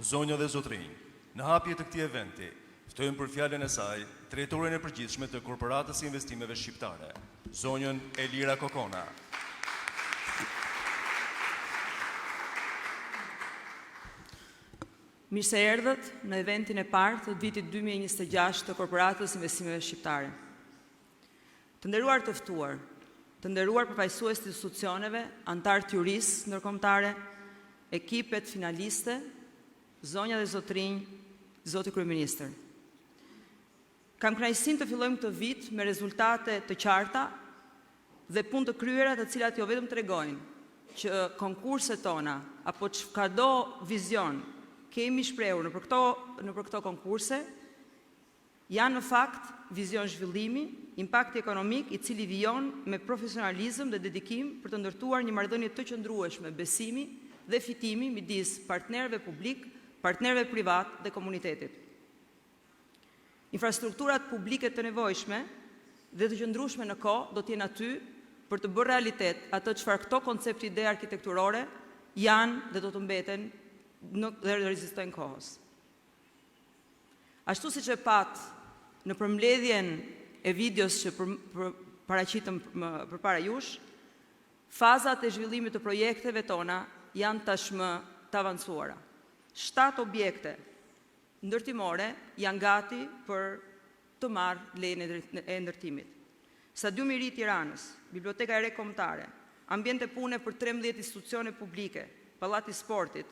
Zonja dhe zotrinj, në hapje të këtij eventi, ftojmë për fjalën e saj drejtoren e përgjithshme të Korporatës së Investimeve Shqiptare, zonjën Elira Kokona. Mirë se erdhët në eventin e parë të vitit 2026 të Korporatës Investimeve Shqiptare. Të nderuar të ftuar, të nderuar përfaqësues të institucioneve, antar të jurisë ndërkombëtare, ekipet finaliste, zonja dhe zotrinj, zoti kryeministër. Kam kënaqësinë të fillojmë këtë vit me rezultate të qarta dhe punë të kryera të cilat jo vetëm tregojnë që konkurset tona apo çfarëdo vizion kemi shprehur në për këto konkurse, janë në fakt vizion zhvillimi, impakti ekonomik i cili vijon me profesionalizëm dhe dedikim për të ndërtuar një marrëdhënie të qëndrueshme besimi dhe fitimi midis partnerëve publik, partnerëve privat dhe komunitetit. Infrastrukturat publike të nevojshme dhe të qëndrueshme në kohë do të jenë aty për të bërë realitet atë çfarë këto koncepte ide arkitekturore janë dhe do të mbeten dhe rezistojnë kohës. Ashtu siç e pat në përmbledhjen e videos që paraqitëm përpara jush, fazat e zhvillimit të projekteve tona janë tashmë të avancuara. 7 objekte ndërtimore janë gati për të marrë lejen e ndërtimit. Stadiumi i ri i Tiranës, Biblioteka e re kombëtare, ambjente pune për 13 institucione publike, pallati i sportit,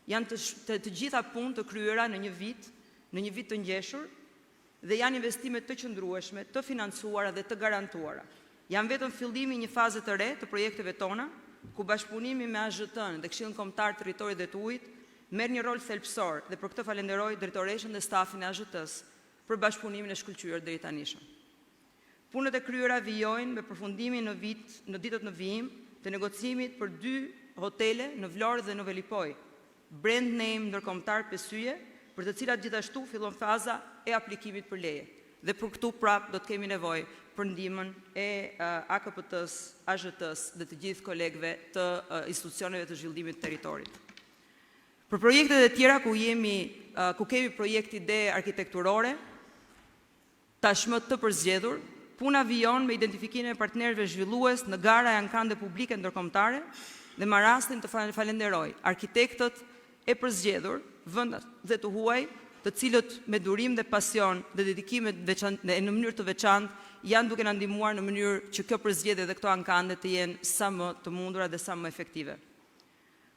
janë të gjitha punë të kryera në një vit të ngjeshur dhe janë investime të qëndrueshme, të financuara dhe të garantuara. Janë vetëm fillimi i një faze të re të projekteve tona, ku bashkëpunimi me AZT-n dhe Këshillin Kombëtar të Territorit dhe të Ujit merr një rol thelbësor dhe për këtë falenderoj drejtoreshën dhe stafin e AZT-s për bashkëpunimin e shkëlqyer deri tanishëm. Punët e kryera vijojnë me përfundimin në ditët në vijim të negocimit për 2 hotele në Vlorë dhe në Velipoj, brand name ndërkombëtar pesyje, për të cilat gjithashtu fillon faza e aplikimit për leje. Dhe për këtu prap do të kemi nevojë për ndihmën e AKPT-s, AZT-s dhe të gjithë kolegëve të institucioneve të zhvillimit të territorit. Për projektet e tjera ku kemi projekte ide arkitekturore, tashmë të përzgjedhur, puna vijon me identifikimin e partnerëve zhvillues në gara e ankande publike ndërkombëtare dhe me rastin të falenderoj arkitektët e përzgjedhur, vendat dhe të huaj, të cilët me durim dhe pasion dhe dedikim në mënyrë të veçantë janë duke na ndihmuar në mënyrë që kjo përzgjedhje dhe këto ankande të jenë sa më të mundura dhe sa më efektive.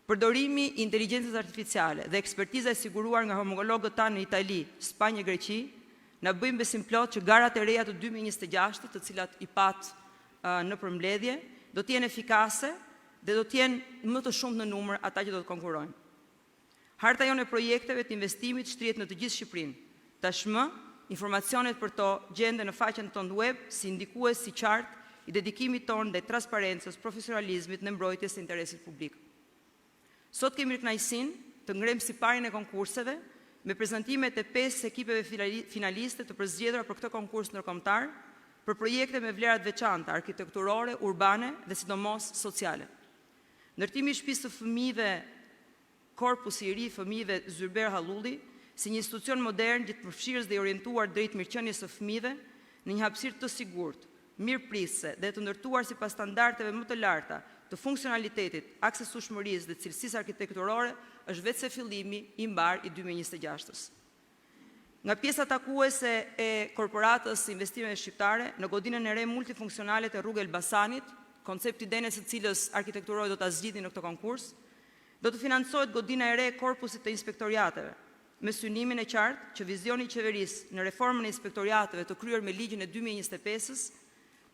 Përdorimi i inteligjencës artificiale dhe ekspertiza e siguruar nga homologët tanë në Itali, Spanjë e Greqi, na bëjnë besim plot që garat e reja të 2026, të cilat i pat në përmbledhje, do të jenë efikase dhe do të jenë më të shumtë në numër ata që do të konkurrojnë. Harta jonë e projekteve të investimit shtrihet në të gjithë Shqipërinë. Tashmë, informacionet për to gjenden në faqen tonë web si ndikues i qartë i dedikimit tonë ndaj transparencës, profesionalizmit në mbrojtjes së interesit publik. Sot kemi kënaqësinë të ngrem siparin e konkurseve me prezantimet e 5 ekipeve finaliste të përzgjedhura për këtë konkurs ndërkombëtar për projekte me vlera të veçanta arkitekturore, urbane dhe sidomos sociale. Ndërtimi i shtëpisë së fëmijëve Korpusi i ri fëmijëve Zyrber Hallulli, si një institucion modern gjithëpërfshirës dhe i orientuar drejt mirëqenies së fëmijëve në një hapësirë të sigurt, mirëprisëse dhe të ndërtuar sipas standardeve më të larta të funksionalitetit, aksesueshmërisë dhe cilësisë arkitekturore, është vetëse fillimi i mbar i 2026-s. Nga pjesa takuese e Korporatës Investimeve Shqiptare në godinën e re multifunksionale të rrugë Elbasanit, koncepti idenë së cilës arkitekturore do ta zgjidhni në këtë konkurs, do të financohet godina e re e korpusit të inspektoriateve, me synimin e qartë që vizioni i qeverisë në reformën e inspektoriateve të kryer me ligjin e 2025-s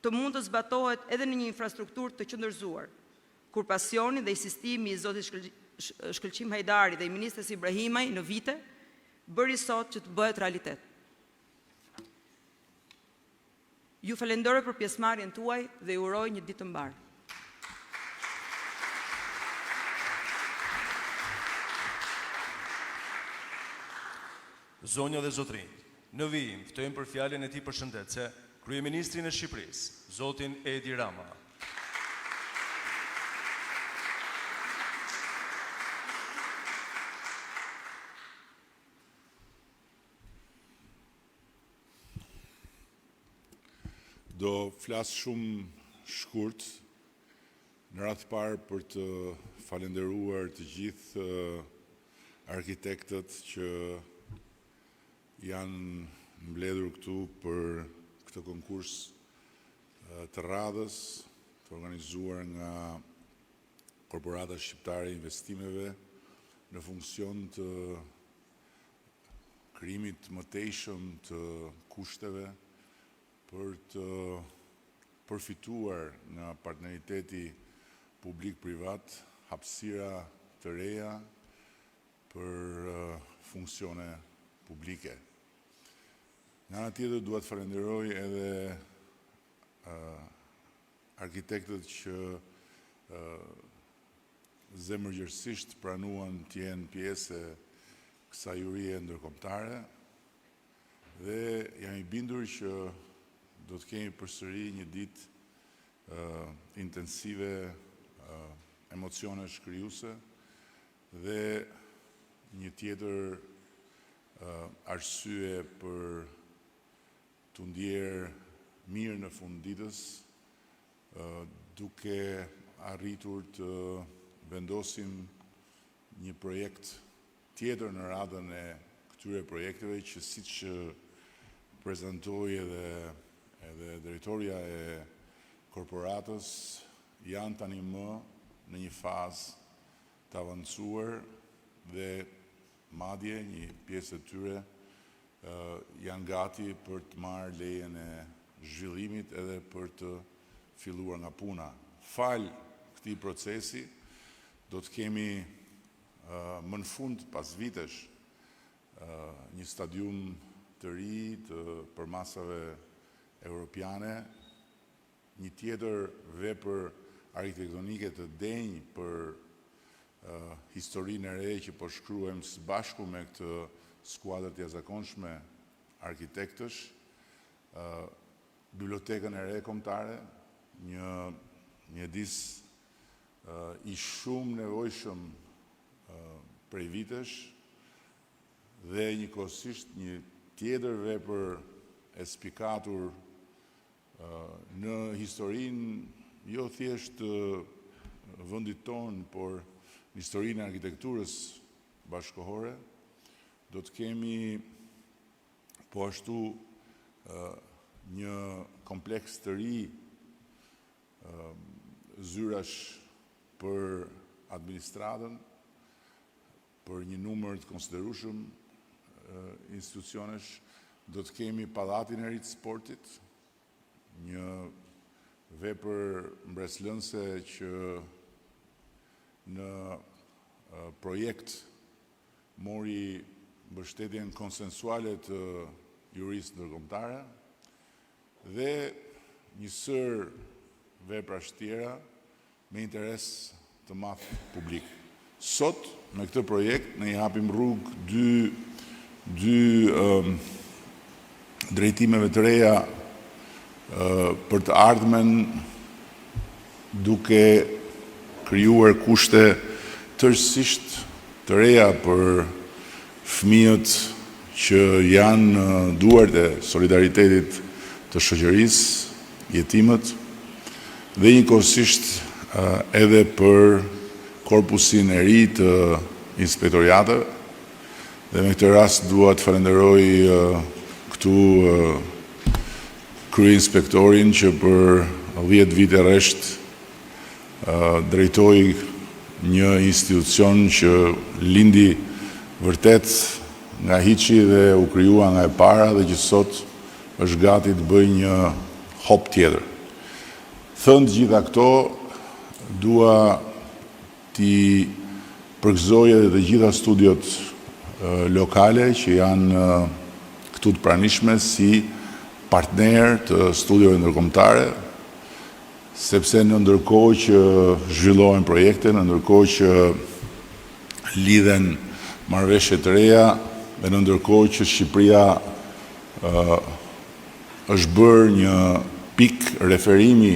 të mund të zbatohet edhe në një infrastrukturë të qëndërzuar, kur pasioni dhe insistimi i zotit Shkëlqim Hajdari dhe i ministres Ibrahimaj në vite bëri sot që të bëhet realitet. Ju falenderoj për pjesëmarrjen tuaj dhe ju uroj një ditë të mbar. Zonja dhe zotrinj, në vijim ftojmë për fjalën e tij përshëndetëse Kryeministrin e Shqipërisë, zotin Edi Rama. Do flas shumë shkurt në radhë parë për të falenderuar të gjithë arkitektët që janë mbledhur këtu për këtë konkurs të radhës të organizuar nga Korporata Shqiptare e Investimeve në funksion të krijimit të mëtejshëm të kushteve për të përfituar nga partneriteti publik-privat hapësira të reja për funksione publike. Nga ana tjetër dua të falenderoj edhe arkitektët që zemërgjërsisht pranuan të jenë pjesë e kësaj jurie ndërkombëtare dhe jam i bindur që do të kemi përsëri një ditë intensive, emocionesh krijuese dhe një tjetër arsye për të ndjerë mirë në fund ditës, duke arritur të vendosim një projekt tjetër në radhën e këtyre projekteve që siç prezantoi edhe drejtoria e korporatës janë tani më në një fazë të avancuar dhe madje një pjesë e tyre janë gati për të marrë lejen e zhvillimit edhe për të filluar nga puna. Fal këtij procesi do të kemi më në fund pas vitesh një stadium të ri të përmasave europiane, një tjetër vepër arkitektonike të denjë për historinë e re që po shkruajmë së bashku me këtë skuadër të jashtëzakonshme arkitektësh, bibliotekën e re kombëtare, një mjedis i shumë nevojshëm prej vitesh dhe njëkohësisht një tjetër vepër e spikatur në historinë jo thjesht të vendit tonë, por në historinë e arkitekturës bashkëkohore, do të kemi po ashtu një kompleks të ri zyrash për administratën, për një numër të konsiderueshëm institucionesh, do të kemi pallatin e ri të sportit, një vepër mbreslënse që në projekt mori mbështetjen konsensuale të jurisë ndërkombëtare dhe një sër veprash tjera me interes të madh publik. Sot, me këtë projekt, ne i hapim rrugë dy drejtimeve të reja për të ardhmen, duke krijuar kushte tërësisht të reja për fëmijët që janë në duart e solidaritetit të shoqërisë, jetimët, dhe njëkohësisht edhe për korpusin e ri të inspektoriateve. Dhe me këtë rast dua të falenderoj këtu kryeinspektorin që për 10 vite rresht drejtoi një institucion që lindi vërtet nga hiçi dhe u krijua nga e para dhe që sot është gati të bëjë një hop tjetër. Thënë gjitha këto, dua t'i përgëzoj edhe të gjitha studiot lokale që janë këtu të pranishme si partner të studiove ndërkombëtare, sepse në ndërkohë që zhvillohen projekte, në ndërkohë që lidhen marrëveshje të reja, dhe në ndërkohë që Shqipëria është bërë një pikë referimi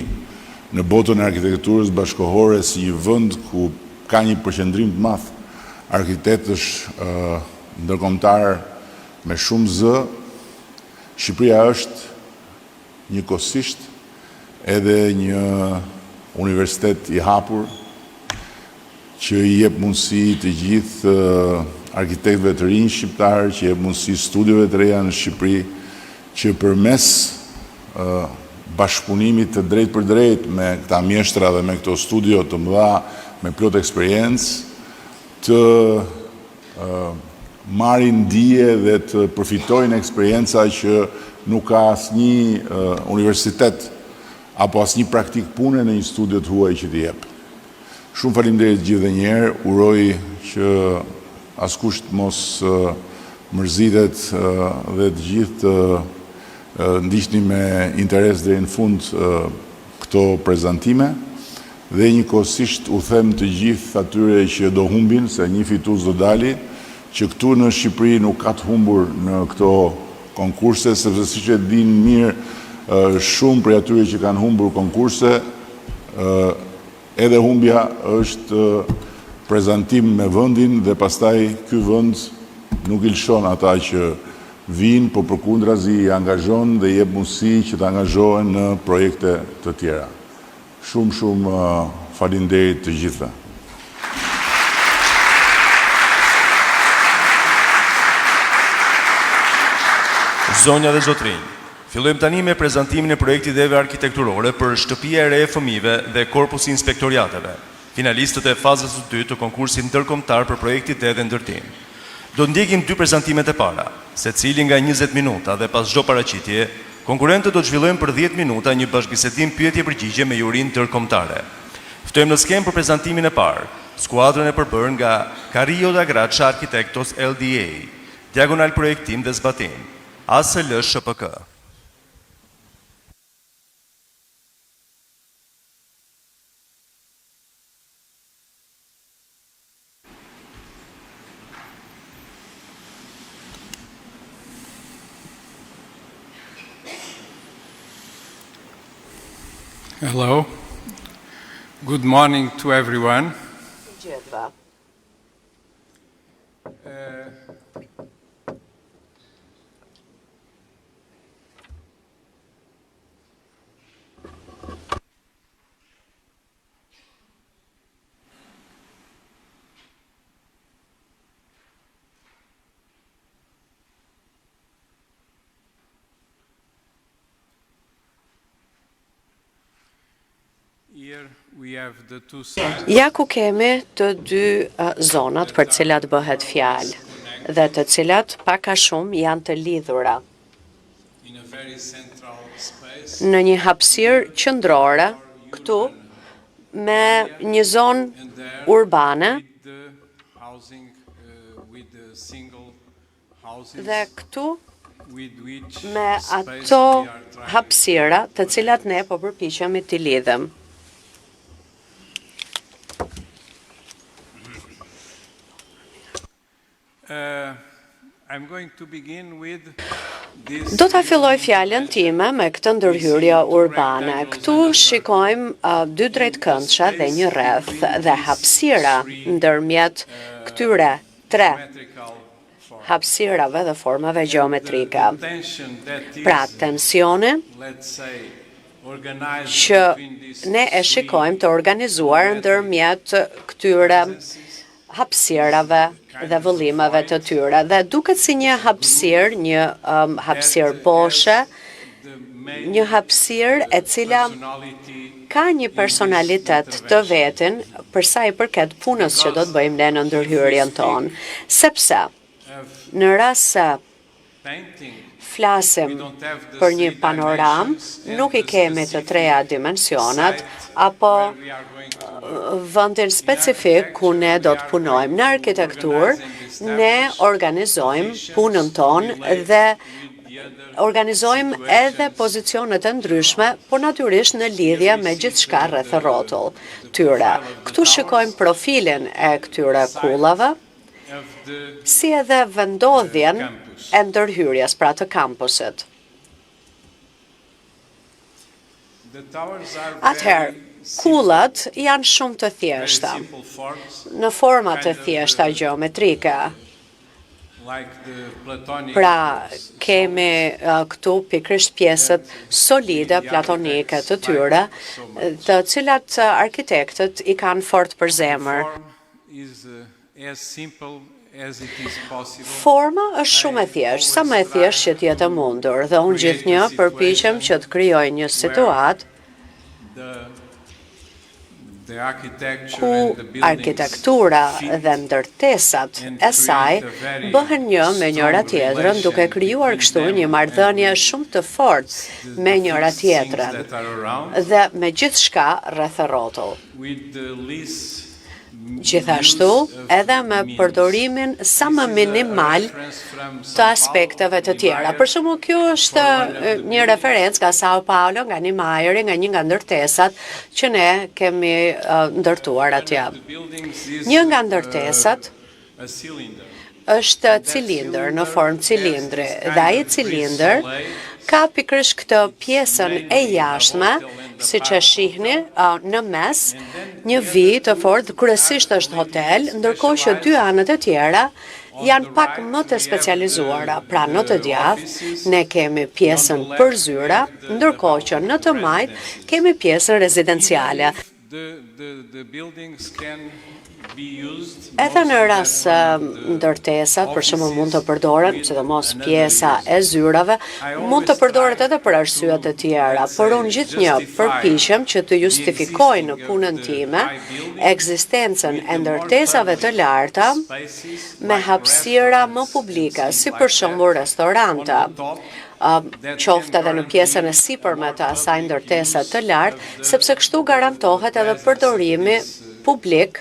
në botën e arkitekturës bashkëkohore si një vend ku ka një përqendrim të madh arkitektësh ndërkombëtar me shumë zë, Shqipëria është njëkohësisht edhe një universitet i hapur që i jep mundësi të gjithë arkitektëve të rinj shqiptarë, që jep mundësi studiove të reja në Shqipëri, që përmes bashkëpunimit të drejt për drejt me këta mjeshtra dhe me këto studio të mëdha me plot eksperiencë, të marrin dije dhe të përfitojnë eksperjenca që nuk ka asnjë universitet apo asnjë praktik pune në një studio të huaj që t'i jep. Shumë faleminderit gjithë dhe njerë, uroj që askush të mos mërzitet dhe të gjithë të ndiqni me interes deri në fund këto prezantime dhe njëkohësisht u them të gjithë atyre që do humbin, se një fitues do dali, që këtu në Shqipëri nuk ka të humbur në këto konkurse, sepse siç e dinë mirë shumë prej atyre që kanë humbur konkurse, edhe humbja është prezantim me vendin dhe pastaj ky vend nuk i lëshon ata që vinë, po përkundrazi i angazhon dhe jep mundësi që të angazhohen në projekte të tjera. Shumë faleminderit të gjithëve. Zonja dhe zotrinj, fillojmë tani me prezantimin e projektit ideve arkitekturore për shtëpia e re e fëmijëve dhe korpusi inspektoriateve, finalistët e fazës së dytë të konkursit ndërkombëtar për projektit edhe ndërtim. Do ndjekim dy prezantimet e para, secili nga 20 minuta dhe pas çdo paraqitje, konkurrentët do të zhvillojnë për 10 minuta një bashkëbisedim pyetje-përgjigje me jurinë ndërkombëtare. Ftojmë në skemë për prezantimin e parë, skuadrën e përbërë nga Carrillo da Graça Arquitectos LDA, Diagonal Projektim dhe Zbatim, ASL SHPK. Hello. Good morning to everyone. Gjithëve. Here we have the two sides. Ja ku kemi të dy zonat për cilat bëhet fjalë dhe të cilat pak a shumë janë të lidhura In a very central space. në një hapësirë qendrore këtu me një zonë And there urbane with the housing with the single houses dhe këtu with which me space ato we are trying. hapësira të cilat ne po përpiqemi t'i lidhim. I'm going to begin with this. Do ta filloj fjalën time me këtë ndërhyrje urbane. Këtu shikojmë dy drejtkëndsha dhe një rreth dhe hapësira ndërmjet këtyre tre Metrical form. hapësirave dhe formave gjeometrike. Tension that is, Pra tensioni let's say, organized që between these ne e shikojmë të organizuar ndërmjet këtyre hapësirave dhe vëllimeve të tyre. Dhe duket si një hapësirë, një hapësirë boshe, një hapësirë e cila personality ka një personalitet të vetin për sa i përket punës që do të bëjmë ne në ndërhyrjen tonë. Sepse në rast se painting. flasim për një panoram, nuk i kemi të treja dimensionat, apo We are going to vendin specifik ku ne do të punojmë. Në arkitektur, ne organizojmë punën tonë dhe organizojmë edhe pozicionet e ndryshme, por natyrisht në lidhje me gjithçka rreth rrotull tyre. Këtu shikojmë profilin e këtyre kullave, of the si edhe vendodhjen e ndërhyrjes pra të kampusit. the towers are Atëherë, very kullat janë shumë të very thjeshta, simple forms. në forma të thjeshta gjeometrike. Pra, kemi këtu pikërisht pjesët solide platonike të tyre, të cilat arkitektët i kanë fort për zemër. Forma është shumë e thjeshtë, sa më e thjeshtë që t'jetë e mundur, dhe unë gjithnjë përpiqem që të krijoj një situatë ku arkitektura dhe ndërtesat e saj bëhen një me njëra tjetrën, duke krijuar kështu një marrëdhënie shumë të fortë me njëra tjetrën dhe me gjithçka rreth e rrotull. Gjithashtu, edhe me përdorimin sa më minimal të aspekteve të tjera. Për shembull, kjo është një referencë nga Sao Paulo, nga Niemeyer, nga një nga ndërtesat që ne kemi ndërtuar atje. Një nga ndërtesat është cilindër, në formë cilindri, dhe ai cilindër ka pikërisht këtë pjesën e jashtme, siç e shihni në mes, një vijë të fortë, kryesisht është hotel, ndërkohë që dy anët e tjera janë pak më të specializuara. Pra në të djathtë ne kemi pjesën për zyra, ndërkohë që në të majt kemi pjesën rezidenciale. Edhe në rast ndërtesat, për shembull, mund të përdoren, sidomos pjesa e zyrave, mund të përdoret edhe për arsye të tjera, por unë gjithnjë përpiqem që të justifikoj në punën time ekzistencën e ndërtesave të larta me hapësira më publike, si për shembull restorante. Qoftë edhe në pjesën e sipërme të asaj ndërtesa të lartë, sepse kështu garantohet edhe përdorimi publik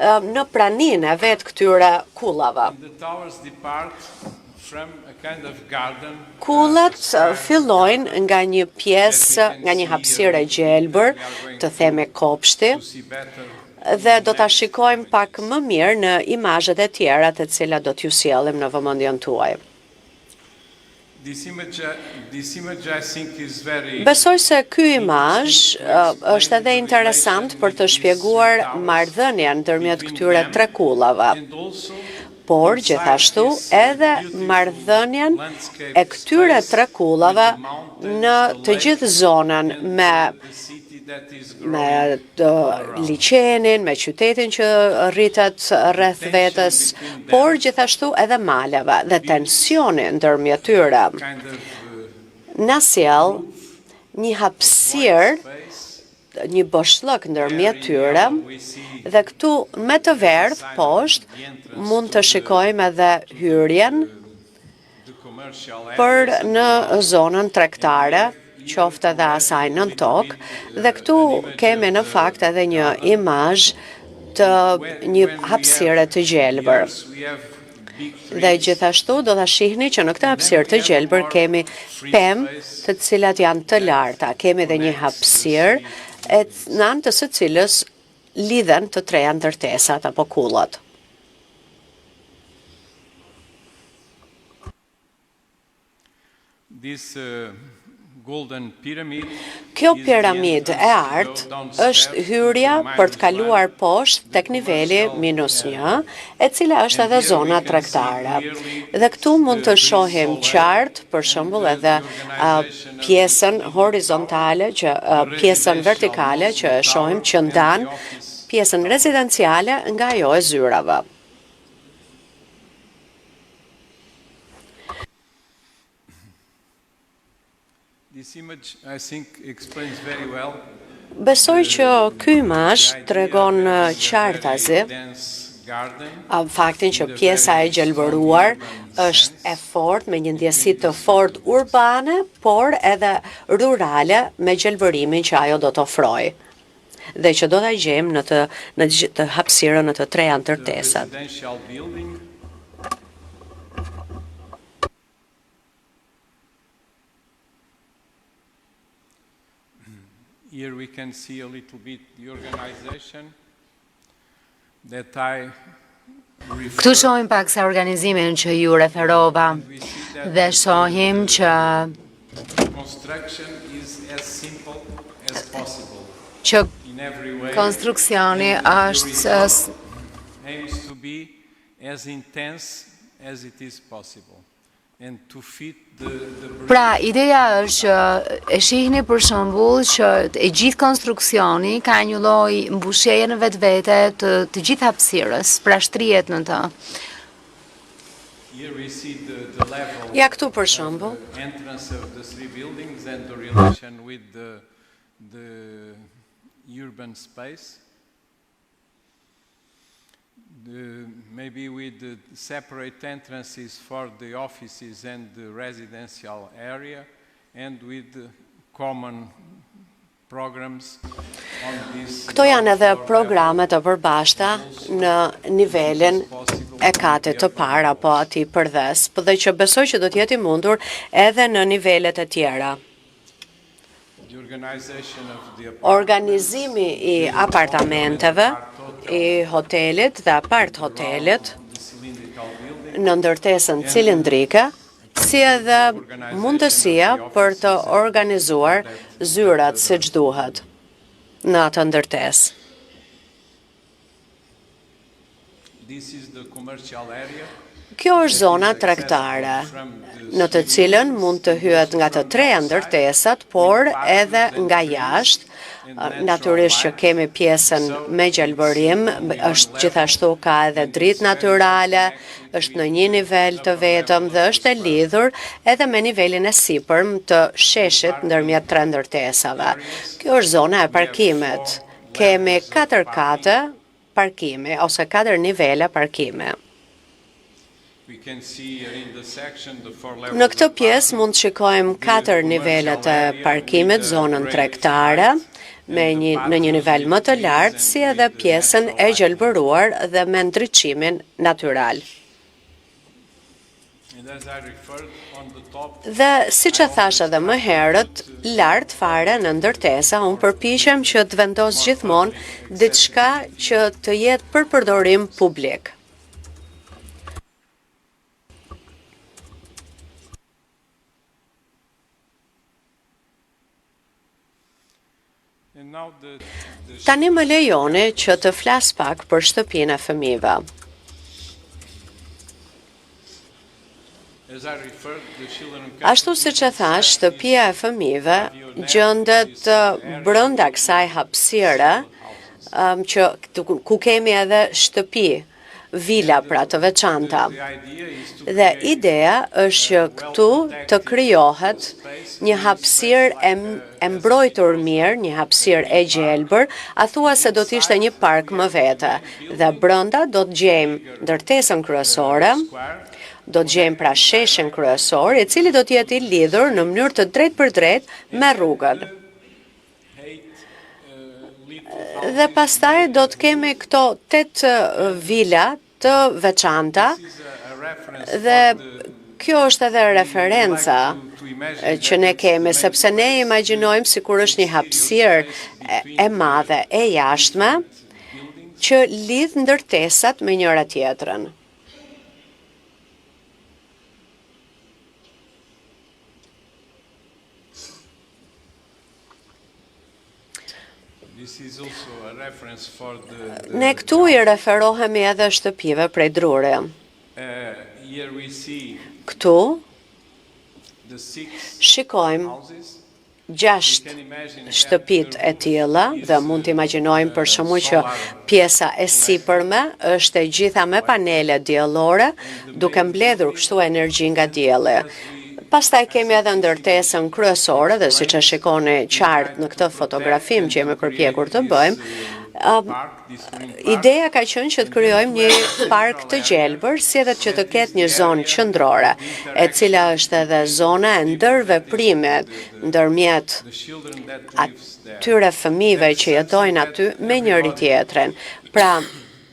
në praninë e vetë këtyre kullave. Kullat fillojnë nga një pjesë, nga një hapësirë e gjelbër, të themi kopshti, dhe do ta shikojmë pak më mirë në imazhet e tjera të cilat do t'ju sjellim në vëmendjen tuaj. Besoj se ky imazh është edhe interesant për të shpjeguar marrëdhënien ndërmjet këtyre tre kullave, por gjithashtu edhe marrëdhënien e këtyre tre kullave në të gjithë zonën me liçenin, me qytetin që rritet rreth vetës, por gjithashtu edhe maleve dhe tensioni ndërmjet tyre. Na sjell një hapësirë, një boshllëk ndërmjet tyre, dhe këtu me të verdh poshtë mund të shikojmë edhe hyrjen për në zonën tregtare, qoftë edhe asaj nën tokë, dhe këtu kemi në fakt edhe një imazh të një hapësire të gjelbër. Dhe gjithashtu do ta shihni që në këtë hapësirë të gjelbër kemi pemë të cilat janë të larta, kemi edhe një hapësirë në anë të së cilës lidhen të treja ndërtesat apo kullat. Kjo piramidë e artë është hyrja për të kaluar poshtë tek niveli -1, e cila është edhe zona tregtare. Dhe këtu mund të shohim qartë, për shembull edhe pjesën horizontale, pjesën vertikale që shohim që ndan pjesën rezidenciale nga ajo e zyrave. Besoj që ky imazh tregon qartazi faktin që pjesa e gjelbëruar është e fortë, me një ndjesi të fortë urbane, por edhe rurale me gjelbërimin që ajo do të ofrojë. Dhe që do ta gjejmë në të hapësirën në të treja ndërtesat. Here we can see a little bit the organization that I Këtu shohim pak se organizimin që ju referova dhe shohim që konstruksioni është aims to be as intense as it is possible. And to fit the Pra, ideja është që e shihni për shembull që e gjithë konstruksioni ka një lloj mbushjeje në vetvete të gjithë hapësirës, pra shtrihet në të. Here we see the level Ja këtu për shembull, of the entrance of the three buildings and the relation with the urban space. Maybe with the separate entrances for the offices and the residential area, and with the common programs on this. këto janë edhe programe të përbashkëta në nivelin e katit të parë apo aty përdes, por dhe që besoj që do të jetë i mundur edhe në nivelet e tjera. The organization of the Organizimi i apartamenteve, i hotelit dhe apart hotelit cylindrical building në ndërtesën cilindrike, si edhe mundësia për të organizuar zyrat siç duhet në atë ndërtesë. This is the commercial area. Kjo është zona tregtare, në të cilën mund të hyet nga të treja ndërtesat, por edhe nga jashtë. Natyrisht që kemi pjesën me gjelbërim, është gjithashtu ka edhe dritë natyrale, është në një nivel të vetëm dhe është e lidhur edhe me nivelin e sipërm të sheshit ndërmjet tre ndërtesave. Kjo është zona e parkimit. Kemi 4 kate parkimi ose 4 nivele parkimi. We can see here in the section the four levels. Në këtë pjesë mund të shikojmë 4 nivelet e parkimit, zonën tregtare, në një nivel më të lartë, si edhe pjesën e gjelbëruar dhe me ndriçimin natyral. And as I referred on the top, Dhe si që thash edhe më herët, lartë fare në ndërtesa, unë përpiqem që të vendos gjithmonë diçka që të jetë për përdorim publik. and now the Tani më lejoni që të flas pak për shtëpinë e fëmijëve. as I referred the children Ashtu si që thash, shtëpia e fëmijëve gjendet brenda kësaj hapësire ku kemi edhe shtëpi, vila pra të veçanta. the idea is to Dhe ideja është që këtu të krijohet një hapësirë e mbrojtur mirë, një hapësirë e gjelbër, a thua se do të ishte një park më vete. Dhe brenda do të gjejmë ndërtesën kryesore, do të gjejmë pra sheshin kryesor, i cili do të jetë i lidhur në mënyrë të drejtë për drejtë me rrugën. Dhe pastaj do të kemi këto 8 vila të veçanta dhe kjo është edhe referenca që ne kemi, sepse ne imagjinojmë sikur është një hapësirë e madhe e jashtme që lidh ndërtesat me njëra tjetrën. This is also a reference for the Ne këtu i referohemi edhe shtëpive prej druri. here we see Këtu the 6 shikojmë houses. 6 Can imagine shtëpit e tilla dhe mund të imagjinojmë për shkakun që pjesa e sipërme është e gjitha me panele diellore, duke mbledhur kështu energji nga dielli. Pastaj kemi edhe ndërtesën kryesore dhe siç e shikoni qartë në këtë fotografim që jemi përpjekur të bëjmë, ideja ka qenë që të krijojmë një park të gjelbër, si edhe që të ketë një zonë qendrore, e cila është edhe zona e ndërveprimit ndërmjet the children that lives there. atyre fëmijëve që jetojnë aty me njëri tjetrin. Pra,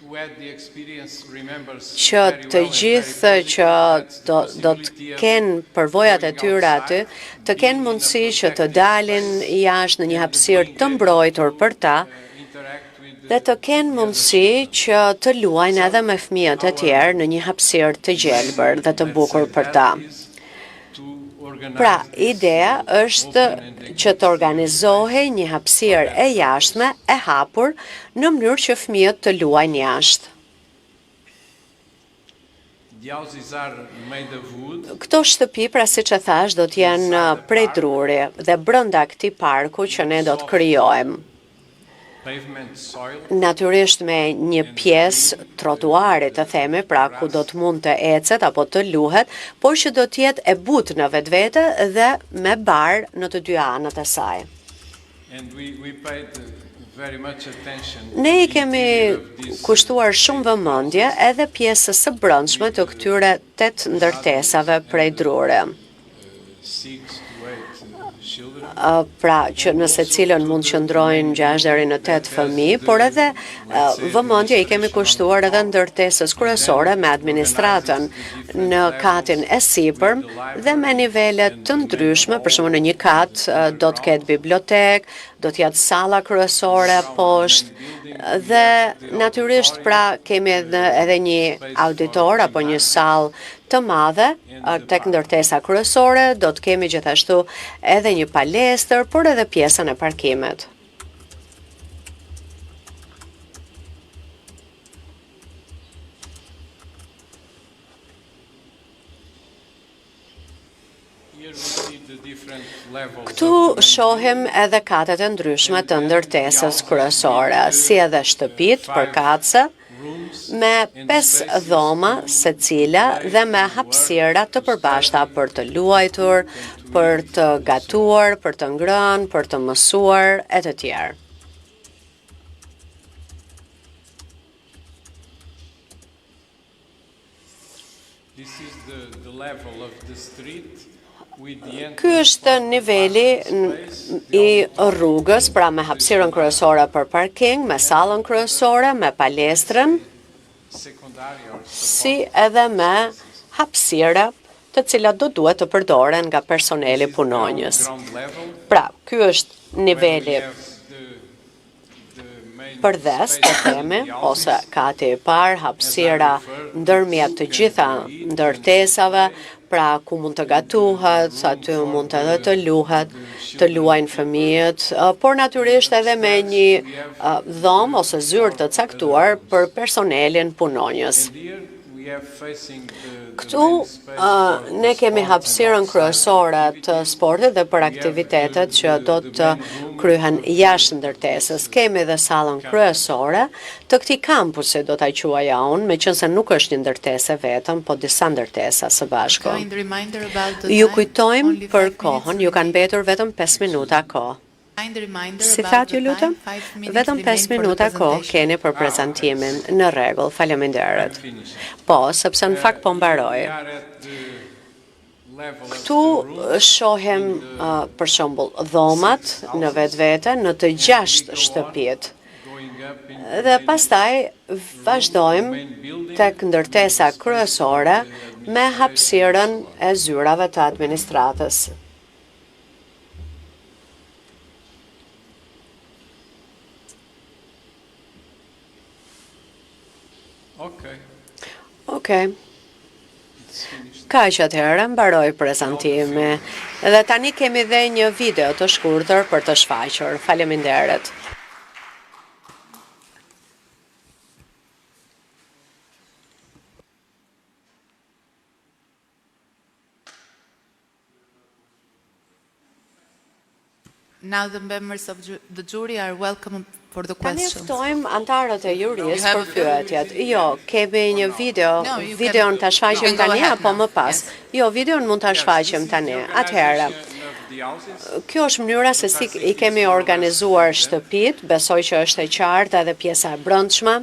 Who had the experience remembers që very të well gjithë and very që close do that të possibility of kenë përvojat e going tyre aty, outside, të kenë mundësi që të dalin jashtë në një hapësirë të mbrojtur për ta, interact with dhe të kenë mundësi që të luajnë edhe me fëmijët e tjerë në një hapësirë të gjelbër dhe të bukur për ta. Pra, ideja është që të organizohej një hapësirë e jashtme, e hapur, në mënyrë që fëmijët të luajnë jashtë. The houses are made of wood. Këto shtëpi, pra si që thash, do t'jenë prej druri dhe brenda këtij parku që ne do të krijojmë. Pavement soil. Natyrisht me një pjesë trotuari të themi, pra ku do të mund të ecet apo të luhet, por që do t'jetë e butë në vetvete dhe me barë në të dy anët e saj. And we paid very much attention. Ne I kemi kushtuar shumë vëmendje edhe pjesës së brendshme të këtyre 8 ndërtesave prej druri. 6 to 8 children. Pra që nëse cilën mund qëndrojnë 6 deri në 8 fëmijë, por edhe vëmendje I kemi kushtuar edhe ndërtesës kryesore me administratën në katin e sipërm dhe me nivele të ndryshme, për shembull në një kat do të ketë bibliotek, do të jetë salla kryesore poshtë dhe natyrisht pra kemi edhe një auditor apo një sallë të madhe tek ndërtesa kryesore, do të kemi gjithashtu edhe një palestër, por edhe pjesën e parkimit. Here we see the different levels. Këtu shohim edhe katet e ndryshme të ndërtesës kryesore, si edhe shtëpit përkatëse, me 5 dhoma secila dhe me hapësira të përbashkëta për të luajtur, për të gatuar, për të ngrënë, për të mësuar e të tjerë. This is the level of the street with the Ky është niveli I rrugës, pra me hapësirën kryesore për parking, me sallën kryesore, me palestrën, secondary or si edhe me hapësira të cilat do duhet të përdoren nga personeli punonjës. ground level. Pra, ky është niveli We have the main përdes space të themi, in the houses. ose kati I parë, hapësira ndërmjet të gjitha ndërtesave, pra ku mund të gatuhet, aty mund edhe të luhet, të luajnë fëmijët, por natyrisht edhe me një dhomë ose zyrë të caktuar për personelin punonjës. And here we have facing the Këtu main space for ne the kemi sports hapësirën and kryesore outside të sportit dhe për aktivitetet që do të kryhen jashtë ndërtesës. Kemi dhe sallën kryesore të këtij kampusi, do ta quaja unë, meqense nuk është një ndërtesë vetëm, po disa ndërtesa së bashku. Kind reminder about the Ju time, kujtojmë only për 5 kohën, minutes ju kanë mbetur vetëm 5 minuta kohë. Kind reminder Si about thatë the ju lutem? time, 5 minutes Vetëm remain 5 for the minuta kohë presentation. keni për prezantimin. Në rregull, faleminderit. finish. Po, sepse në fakt po mbaroj. We are at the level of Këtu the rooms. shohim për shembull dhomat në vetvete në të 6 shtëpit. Going up in Dhe pastaj vazhdojmë tek ndërtesa kryesore me hapësirën e zyrave të administratës. Okay. Okej. It's finished. Kaq atëherë mbaroi prezantimi. Dhe tani kemi dhe një video të shkurtër për të shfaqur. Faleminderit. Now the members of the jury are welcome for the Tani questions. ftojmë antarët e jurisë You have- për pyetjet. Jo, kemi një video. No, you Videon can- ta shfaqim you can go tani ahead apo now. më pas? Yes. Jo, videon mund ta shfaqim tani. Atëherë, kjo është mënyra se si I kemi organizuar shtëpit, besoj që është e qartë edhe pjesa e brendshme.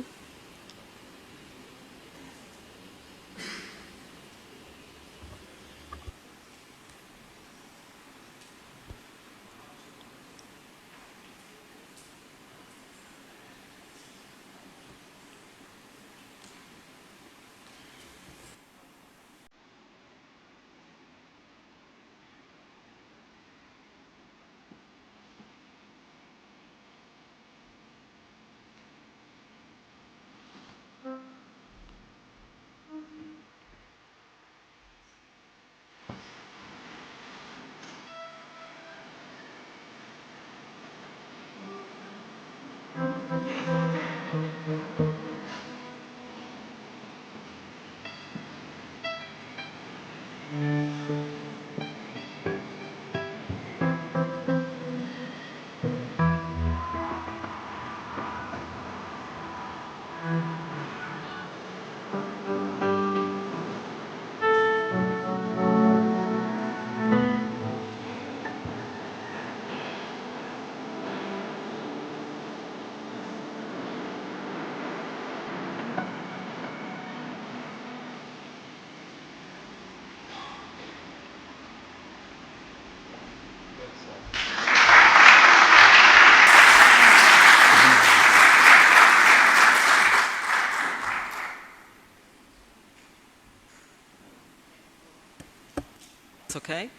Okay?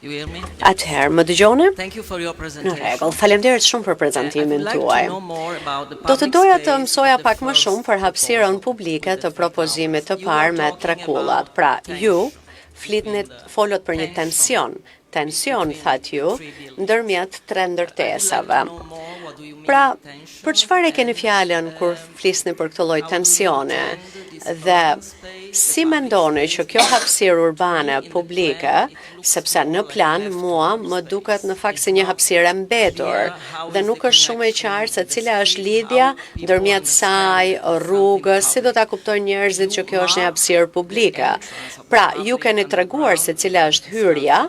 You hear me? Atëherë, më dëgjoni? Thank you for your Në presentation. rregull, faleminderit shumë për prezantimin tuaj. Do të doja të mësoja pak më shumë për hapësirën publike të propozimit të parë me trekullat. Pra, ju folët për një tension, thatë ju, ndërmjet tre ndërtesave. Pra, për çfarë e keni fjalën kur flisni për këtë lloj tensione? Dhe si mendoni që kjo hapësirë urbane publike, sepse në plan mua më duket në fakt si një hapësirë mbetur dhe nuk është shumë e qartë se cila është lidhja ndërmjet saj, rrugës, si do ta kuptojnë njerëzit që kjo është një hapësirë publike. Pra, ju keni treguar se cila është hyrja,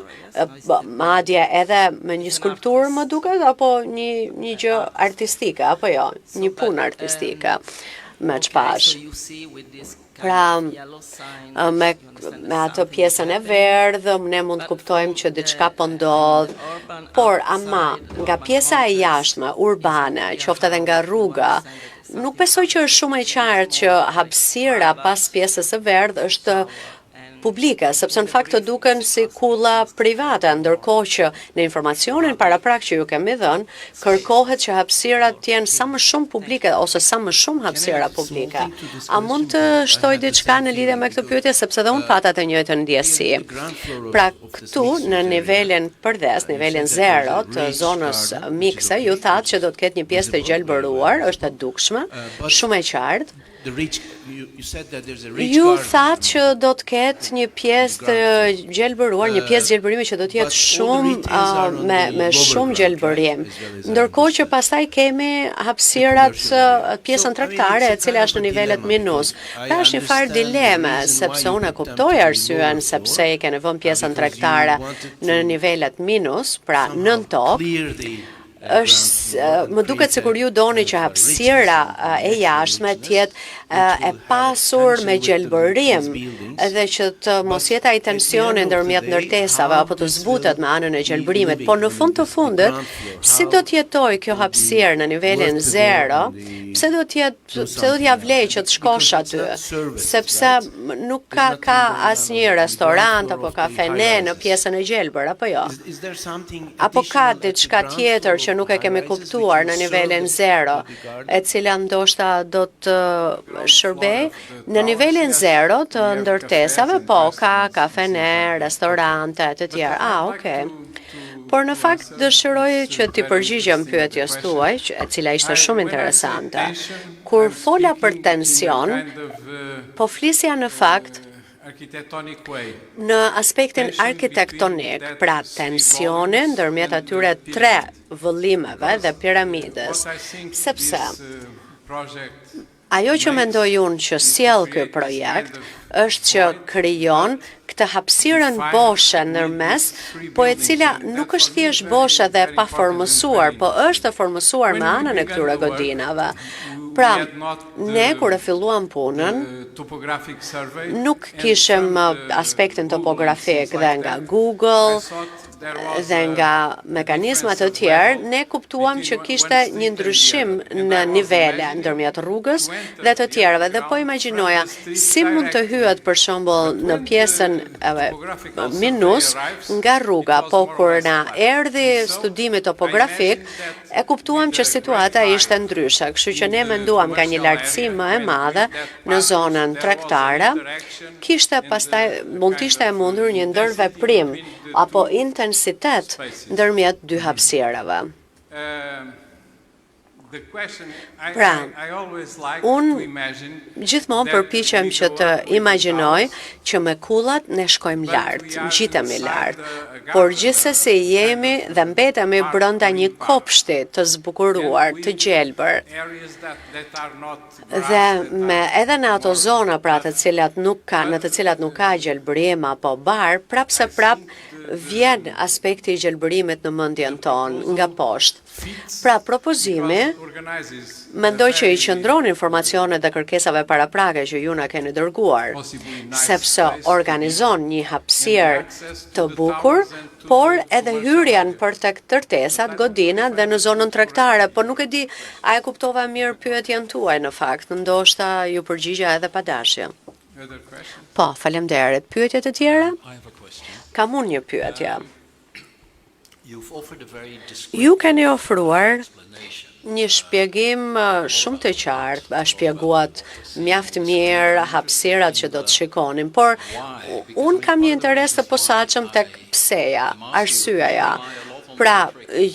madje edhe me një skulpturë më duket apo një gjë artistike apo jo, një punë artistike me çpash. Pra, me atë pjesën e verdhë, ne mund të kuptojmë që diçka po ndodh, por ama nga pjesa e jashtme, urbane, qoftë edhe nga rruga, nuk besoj që është shumë e qartë që hapësira pas pjesës së verdhë është publike, sepse në fakt të duken si kulla private, ndërkohë që në informacionin paraprak që ju kemi dhënë, kërkohet që hapësirat të jenë sa më shumë publike ose sa më shumë hapësira publike. A mund të shtoj diçka në lidhje me këtë pyetje sepse dhe unë pata të njëjtën ndjesi. Pra, këtu në nivelin përdes, nivelin 0 të zonës mikse, ju thatë që do të ketë një pjesë të gjelbëruar, është e dukshme, shumë e qartë. Ju thatë që do të ketë një pjesë të gjelbëruar, një pjesë gjelbërimi që do të jetë shumë me shumë gjelbërim. Ndërkohë që pastaj kemi hapësirat pjesën tregtare e cila është në nivelet minus. Pra është një farë dileme, sepse unë e kuptoj arsyen sepse i keni vënë pjesën tregtare në nivelet minus, pra nën tokë. Më duket sikur ju doni që hapësira e jashtme të jetë e pasur me gjelbërim dhe që të mos jetë ai tensioni ndërmjet ndërtesave apo të zbutet me anën e gjelbërimit, por në fund të fundit, si do të jetojë kjo hapësirë në nivelin 0? Pse do t'ja vlej që të shkosh aty? Sepse nuk ka asnjë restorant apo kafene në pjesën e gjelbër apo jo? Apo ka diçka tjetër që nuk e kemi kuptuar në nivelin 0, e cila ndoshta do të shërbej në nivelin 0 të ndërtesave, po ka kafene, restorante, të tjera. Okay. Por në fakt dëshiroj që t'i përgjigjem pyetjes tuaj, e cila ishte shumë interesante. Kur fola për tension, po flisja në fakt në aspektin arkitektonik, pra tensionin ndërmjet atyre tre vëllimeve dhe piramidës, sepse ajo që mendoj unë që sjell ky projekt është që krijon këtë hapësirën boshe nërmes, po e cila nuk është thjesht boshe dhe pa formësuar, po është e formësuar me anën e këtyre godinave. Pra, ne kur e filluam punën, nuk kishim aspektin topografik dhe nga Google dhe nga mekanizmat të tjerë, ne kuptuam që kishte një ndryshim në nivele ndërmjet rrugës dhe të tjerëve. Dhe po imagjinoja si mund të hyet për shembull në pjesën minus nga rruga, po kur na erdhi studimi topografik, e kuptuam që situata ishte ndryshe, kështu që ne menduam ka një lartësi më e madhe në zonën tregtare, mund të ishte e mundur një ndërveprim apo intensitet ndërmjet dy hapësirave. Pra, unë gjithmonë përpiqem që të imagjinoj që me kullat ne shkojmë lartë, ngjitemi lartë, por gjithsesi jemi dhe mbetemi brenda një kopshti të zbukuruar, të gjelbër. Dhe edhe në ato zona pra në të cilat nuk ka gjelbërim apo bar, prapse vjen aspekti i gjelbërimit në mendjen tonë nga poshtë. Pra, propozimi mendoj që i qëndron informacionet dhe kërkesave paraprake që ju na keni dërguar, sepse organizon një hapësirë të bukur, por edhe hyrjen për tek ndërtesat, godinat dhe në zonën tregtare, por nuk e di a e kuptova mirë pyetjen tuaj në fakt, ndoshta ju përgjigja edhe pa dashje. Po, faleminderit. Pyetje të tjera? kam unë një pyetje. Ju keni ofruar një shpjegim shumë të qartë, shpjeguat mjaft mirë hapësirat që do të shikonim, por unë kam një interes të posaçëm tek pseja, arsyeja. Pra,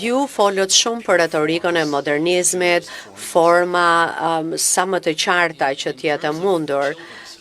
ju folët shumë për retorikën e modernizmit, forma sa më të qarta që t'jetë mundur,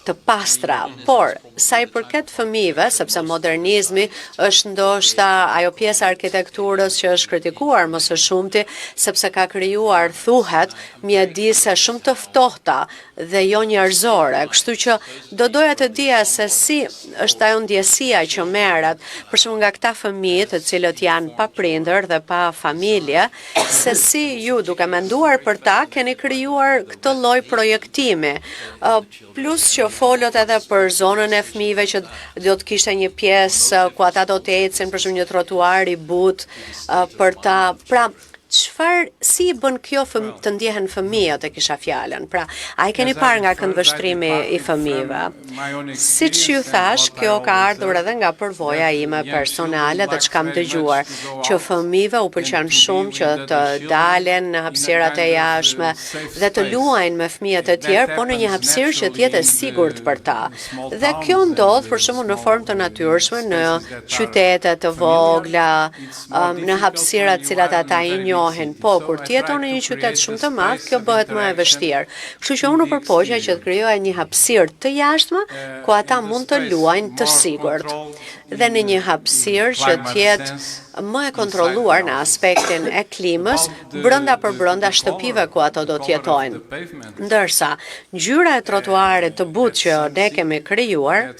të pastra, por sa i përket fëmijëve, sepse modernizmi është ndoshta ajo pjesë arkitekturës që është kritikuar më së shumti, sepse ka krijuar thuhet mjedise shumë të ftohta dhe jo njerëzore, kështu që do doja të dija se si është ajo ndjesia që merret, për shembull nga këta fëmijë të cilët janë pa prindër dhe pa familje, se si ju duke menduar për ta keni krijuar këtë lloj projektimi, plus që folot edhe për zonën e fëmijëve që do të kishte një pjesë ku ata do të ecin për shembull një trotuar i butë për ta, pra si i bën kjo të ndjehen fëmijët e kisha fjalën? Pra, a i keni parë nga këndvështrimi i fëmijëve? Siç ju thash, kjo ka ardhur edhe nga përvoja ime personale dhe ç'kam dëgjuar, që fëmijëve u pëlqen shumë që të dalen në hapësirat e jashtme dhe të luajnë me fëmijët e tjerë, po në një hapësirë që të jetë e sigurt për ta. Dhe kjo ndodh për shembull në formë të natyrshme në qytete të vogla, në hapësira të cilat ata i njohin. Po, kur t'jeton në një qytet shumë të madh, kjo bëhet më e vështirë. Kështu që unë përpoqja që të krijoja një hapësirë të jashtme ku ata mund të luajnë të sigurt. Dhe në një hapësirë që t'jetë më e kontrolluar në aspektin e klimës, brenda për brenda shtëpive ku ato do të jetojnë. Ndërsa ngjyra e trotuarit të butë që ne kemi krijuar,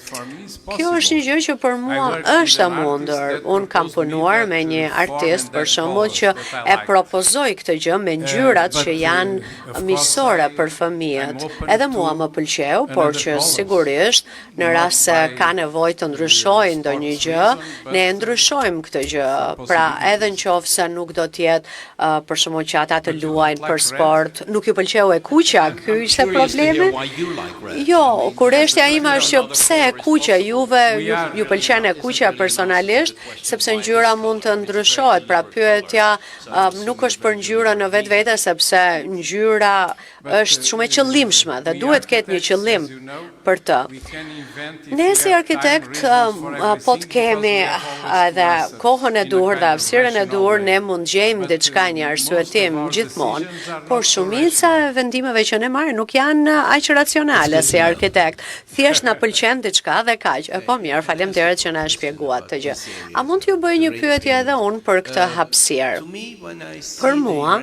kjo është një gjë që për mua është e mundur. Unë kam punuar me një artist për shembull që e propozoi këtë gjë me ngjyrat që janë miqësore për fëmijët. Edhe mua më pëlqeu, por që sigurisht në rast se ka nevojë të ndryshojë ndonjë gjë, ne e ndryshojmë këtë gjë. Pra, edhe në qoftë se nuk do t'jetë për shembull që ata të luajnë për sport, nuk ju pëlqeu e kuqja, ky ishte problemi? Jo, kurreshtja ime është që pse e kuqja, juve ju pëlqen e kuqja personalisht, sepse ngjyra mund të ndryshohet, pra pyetja nuk është për ngjyrën në vetvete, sepse ngjyra është shumë e qëllimshme dhe duhet ketë një qëllim për të. Ne si arkitekt po të kemi edhe kohën e duhur dhe hapësirën e duhur, ne mund gjejmë diçka, një arsyetim gjithmonë, por shumica e vendimeve që ne marrim nuk janë aq racionale si arkitekt. Thjesht na pëlqen diçka dhe kaq. Po mirë, faleminderit që na shpjeguat këtë gjë. A mund t'ju bëj një pyetje edhe unë për këtë hapësirë? Për mua,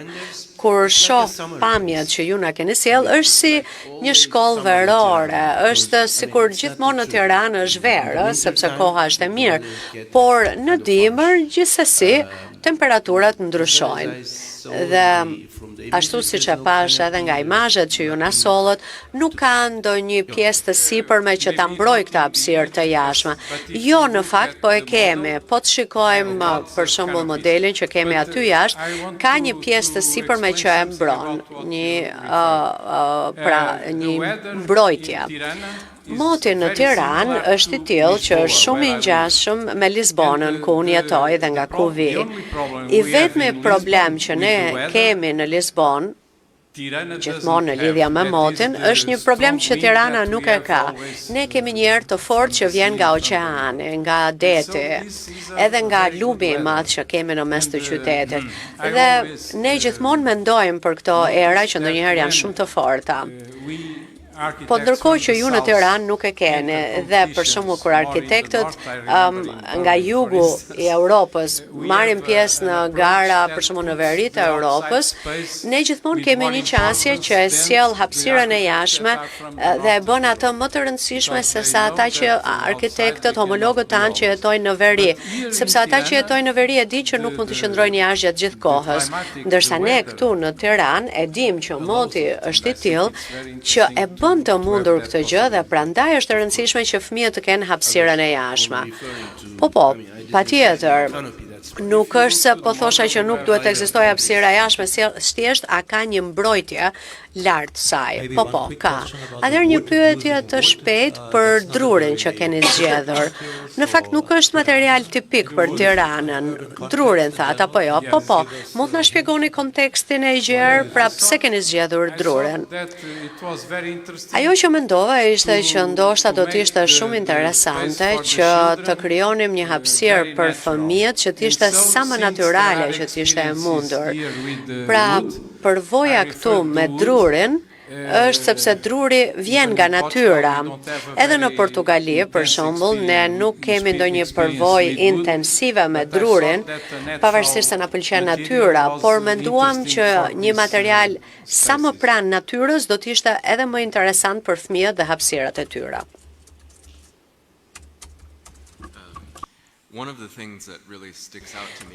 kur shoh pamjet që ju na keni sjell, është si një shkollë verore, është sikur gjithmonë në Tiranë është verë, sepse koha është e mirë, por në dimër gjithsesi temperaturat ndryshojnë. Dhe ashtu siç e pash edhe nga imazhet që ju na sollët, nuk ka ndonjë pjesë të sipërme që ta mbrojë këtë hapësirë të jashtme. Jo, në fakt po e kemi. Po të shikojmë për shembull modelin që kemi aty jashtë, ka një pjesë të sipërme që e mbron, një mbrojtje. Moti në Tiranë është i tillë që është shumë i ngjashëm me Lisbonën, ku unë jetoj dhe nga ku vi. I vetmi problem që ne kemi në Lisbonë, gjithmonë në lidhja me motin, është një problem që Tirana nuk e ka. Ne kemi një erë të fortë që vjen nga oqeani, nga deti, edhe nga lumi i madh që kemi në mes të qytetit. Dhe ne gjithmonë mendojmë për këto era që ndonjëherë janë shumë të forta. Po ndërkohë që ju në Tiranë nuk e keni, dhe për shembull kur arkitektët nga jugu i Europës marrin pjesë në gara për shembull në veritë e Europës, ne gjithmonë kemi një qasje që e sjell hapësirën e jashtme dhe e bën atë më të rëndësishme se sa ata që arkitektët, homologët tanë që jetojnë në veri, sepse ata që jetojnë në veri e dinë që nuk mund të qëndrojnë jashtë gjatë gjithë kohës, ndërsa ne këtu në Tiranë e dimë që moti është i tillë që e bën të mundur këtë gjë dhe prandaj është e rëndësishme që fëmijët të kenë hapësirën e jashtme. Po, patjetër. Nuk është se po thosha që nuk duhet të ekzistojë hapësira e jashtme, thjesht a ka një mbrojtje lart saj. Po, ka. Atëherë një pyetje të shpejtë për drurin që keni zgjedhur. Në fakt nuk është material tipik për Tiranën. Drurin thatë apo jo? Po. Mund të na shpjegoni kontekstin e gjerë, pra pse keni zgjedhur drurin? Ajo që mendova ishte që ndoshta do të ishte shumë interesante që të krijonim një hapësirë për fëmijët që të ishte sa më natyrale që të ishte e mundur. Pra, përvoja këtu me drurin është sepse druri vjen nga natyra. Edhe në Portugali, për shembull, ne nuk kemi ndonjë përvojë intensive me drurin, pavarësisht se na pëlqen natyra, por menduam që një material sa më pranë natyrës do të ishte edhe më interesant për fëmijët dhe hapësirat e tyre.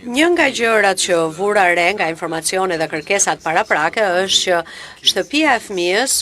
Një nga gjërat që vura re nga informacione dhe kërkesat paraprake është që shtëpia e fëmijës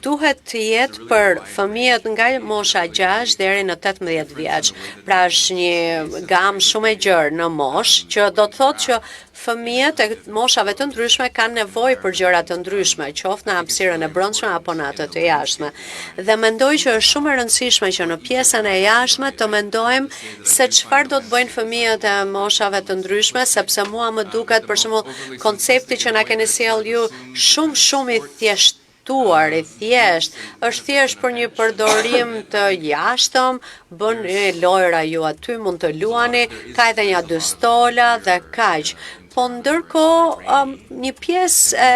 duhet të jetë për fëmijët nga mosha 6 deri në 18 vjeç. Pra është një gamë shumë e gjerë në moshë, që do të thotë që fëmijët e moshave të ndryshme kanë nevojë për gjëra të ndryshme, qoftë në hapësirën e brendshme apo në atë të jashtme. Dhe mendoj që është shumë e rëndësishme që në pjesën e jashtme të mendojmë se çfarë do të bëjnë fëmijët e moshave të ndryshme, sepse mua më duket për shembull koncepti që na keni sjell ju shumë i thjeshtë i thjesht, është thjesht për një përdorim të jashtëm, bën lojra ju aty, mund të luani, ka edhe një dy stola dhe kaq. Po ndërkohë një pjesë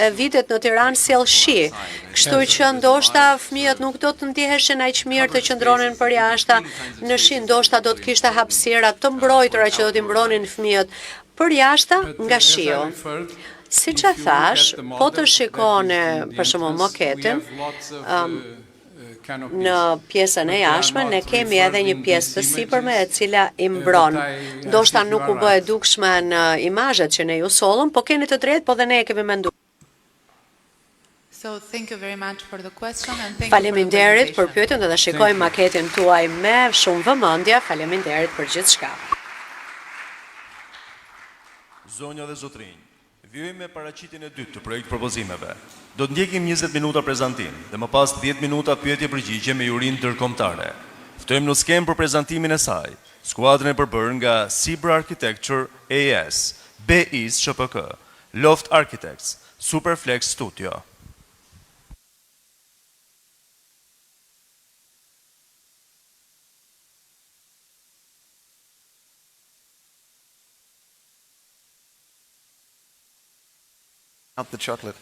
e vitit në Tiranë sjell shi, kështu që ndoshta fëmijët nuk do të ndiheshin aq mirë të qëndronin për jashta në shi, ndoshta do të kishte hapësira të mbrojtura që do t'i mbronin fëmijët për jashta nga shiu. Si që thash, po të shikone për shembull moketin, në pjesën e jashtme ne kemi edhe një pjesë të sipërme e cila i mbron. Ndoshta nuk u bë e dukshme në imazhet që ne ju sollëm, po keni të drejtë, po dhe ne e kemi menduar. So thank you very much for the question and thank Faleminderit për pyetjen, do ta shikojmë maketin tuaj me shumë vëmendje. Faleminderit për gjithçka. Zonja dhe zotrinj, vjojmë me paraqitjen e dytë të projekt propozimeve. Do të ndjekim 20 minuta prezantim dhe më pas 10 minuta pyetje përgjigje me jurinë ndërkombëtare. Ftojmë në skemë për prezantimin e saj skuadrën e përbërë nga Sibra Architecture AS, BIS SHPK, Loft Architects, Superflex Studio. Out the chocolate.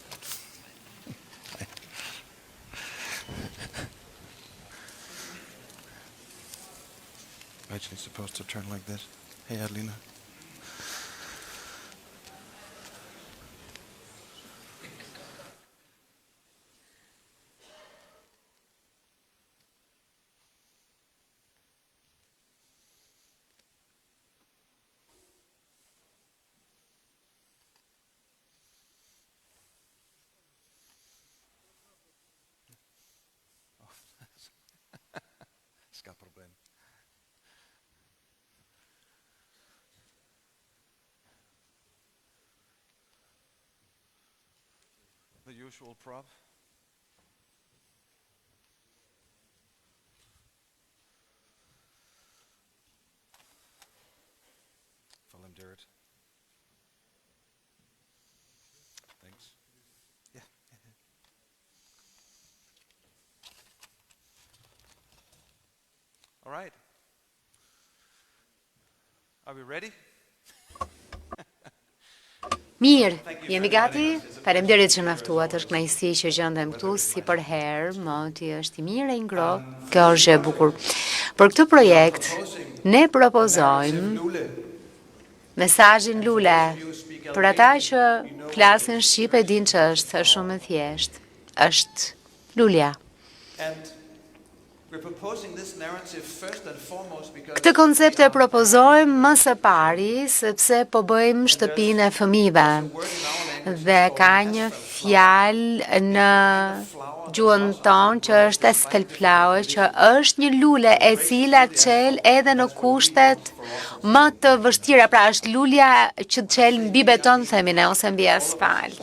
Actually, it's supposed to turn like this. Hey, Adelina. S'ka problem. The usual prop. Faleminderit. Thanks. Yeah. All right. Are we ready? Mirë, jemi gati? Faleminderit që na ftuat, është kënaqësi që gjendem këtu si për herë, moti është i mirë e i ngrohtë. Kjo është e bukur. Për këtë projekt ne propozojmë mesazhin lule. Për ata që flasin shqip e din që është shumë e thjeshtë. Është lulja. Këtë koncept e propozojmë më së pari, sepse po bëjmë shtëpinë e fëmijëve dhe ka një fjalë në gjuhën tonë që është estelflaue, që është një lule e cila çel edhe në kushtet më të vështira, pra është lulja që çel mbi beton, themi ne, ose mbi asfalt.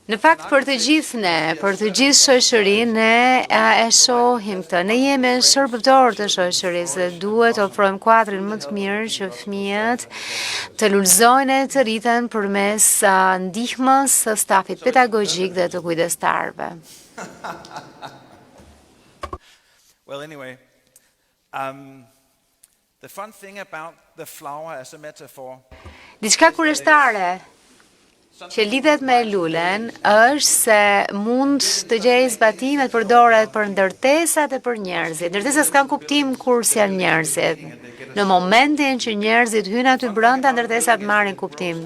Në fakt, për të gjithë ne, për të gjithë shoqërinë, ne e shohim këtë. Ne jemi shërbëtor të shoqërisë dhe duhet të ofrojmë kuadrin më të mirë që fëmijët të lulëzojnë e të rriten përmes ndihmës së stafit pedagogjik dhe të kujdestarëve. Well, anyway, the fun thing about the flower as a metaphor Diçka kurioztare që lidhet me lulen është se mund të gjejë zbatimet përdoret për ndërtesat e për njerëzit. Ndërtesat s'kan kuptim kur janë njerëzit. Në momentin që njerëzit hynë aty brenda, ndërtesat marrin kuptim.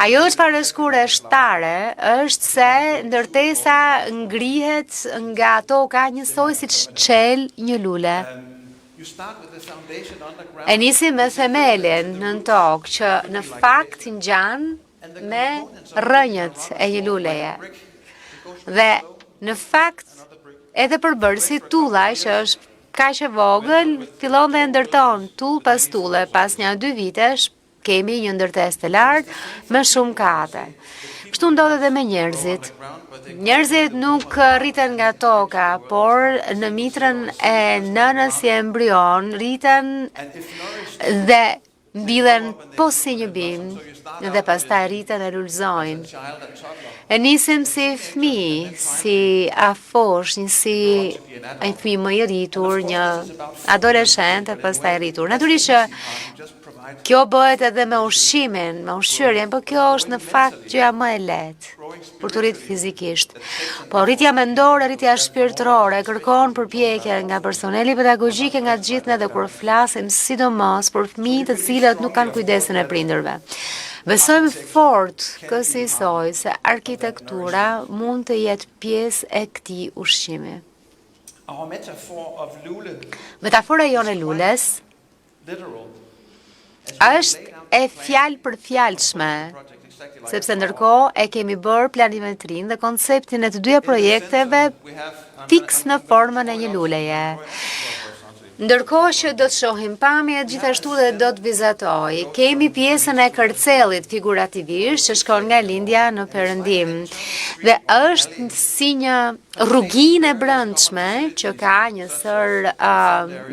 Ajo çfarë është kurioztare është se ndërtesa ngrihet nga toka njësoj siç çel një lule. E nisi me themelin në tokë që në fakt ngjan me rrënjët e një luleje. Dhe në fakt edhe përbërësi tullaj që është kaq e vogël fillon dhe ndërton tull pas tulle, pas 1-2 vitesh kemi një ndërtesë të lartë me shumë kate. Kështu ndodhet edhe me njerëzit. Njerëzit nuk rriten nga toka, por në mitrën e nënës si embrion rriten dhe mbillen po si një bimë dhe pastaj rriten e lulëzojnë. E nisim si fëmijë, si afosh, si një fëmijë më i rritur, një adoleshent e pastaj rritur. Natyrisht që kjo bëhet edhe me ushqimin, me ushqyrjen, por kjo është në fakt gjëja më e lehtë për të rritur fizikisht. Po rritja mendore, rritja shpirtërore kërkon përpjekje nga personeli pedagogjik e nga të gjithë ne dhe kur flasim sidomos për fëmijë të cilët nuk kanë kujdesin e prindërve. Besojmë fort kësaj se arkitektura mund të jetë pjesë e këtij ushqimi. Metafora jonë e lules është e fjalë për fjalshme, sepse ndërkohë e kemi bërë planimetrin dhe konceptin e të dyja projekteve fiks në formën e një luleje. Ndërkohë që do të shohim pamjet, gjithashtu dhe do të vizatoj. Kemi pjesën e kërcelit figurativisht që shkon nga lindja në perëndim. Dhe është si një rruginë e brendshme që ka një sër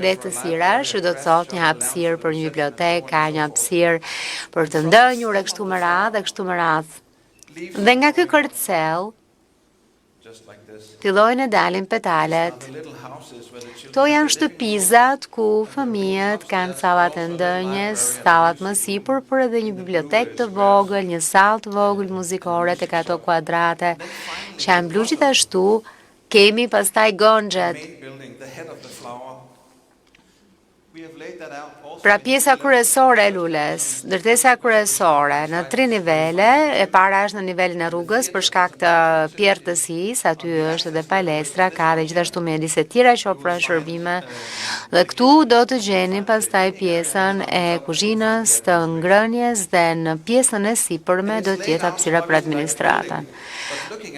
lehtësirash, që do të thotë një hapësirë për një bibliotekë, ka një hapësirë për të ndënjur e kështu me radhë. Dhe nga ky kërcel fillojnë e dalin petalet. Këto janë shtëpizat ku fëmijët kanë sallat e ndënjes, sallat më sipër, por edhe një bibliotekë të vogël, një sallë të vogël muzikore tek ato kuadrate që janë blu gjithashtu. Kemi pastaj gonxhet. Pra pjesa kryesore e lules, ndërtesa kryesore në 3 nivele, e para është në nivelin e rrugës për shkak të pjertësisë, aty është edhe palestra, ka dhe gjithashtu mjedise tjera që ofrojnë shërbime. Dhe këtu do të gjeni pastaj pjesën e kuzhinës, të ngrënies dhe në pjesën e sipërme do të jetë hapësira për administratën.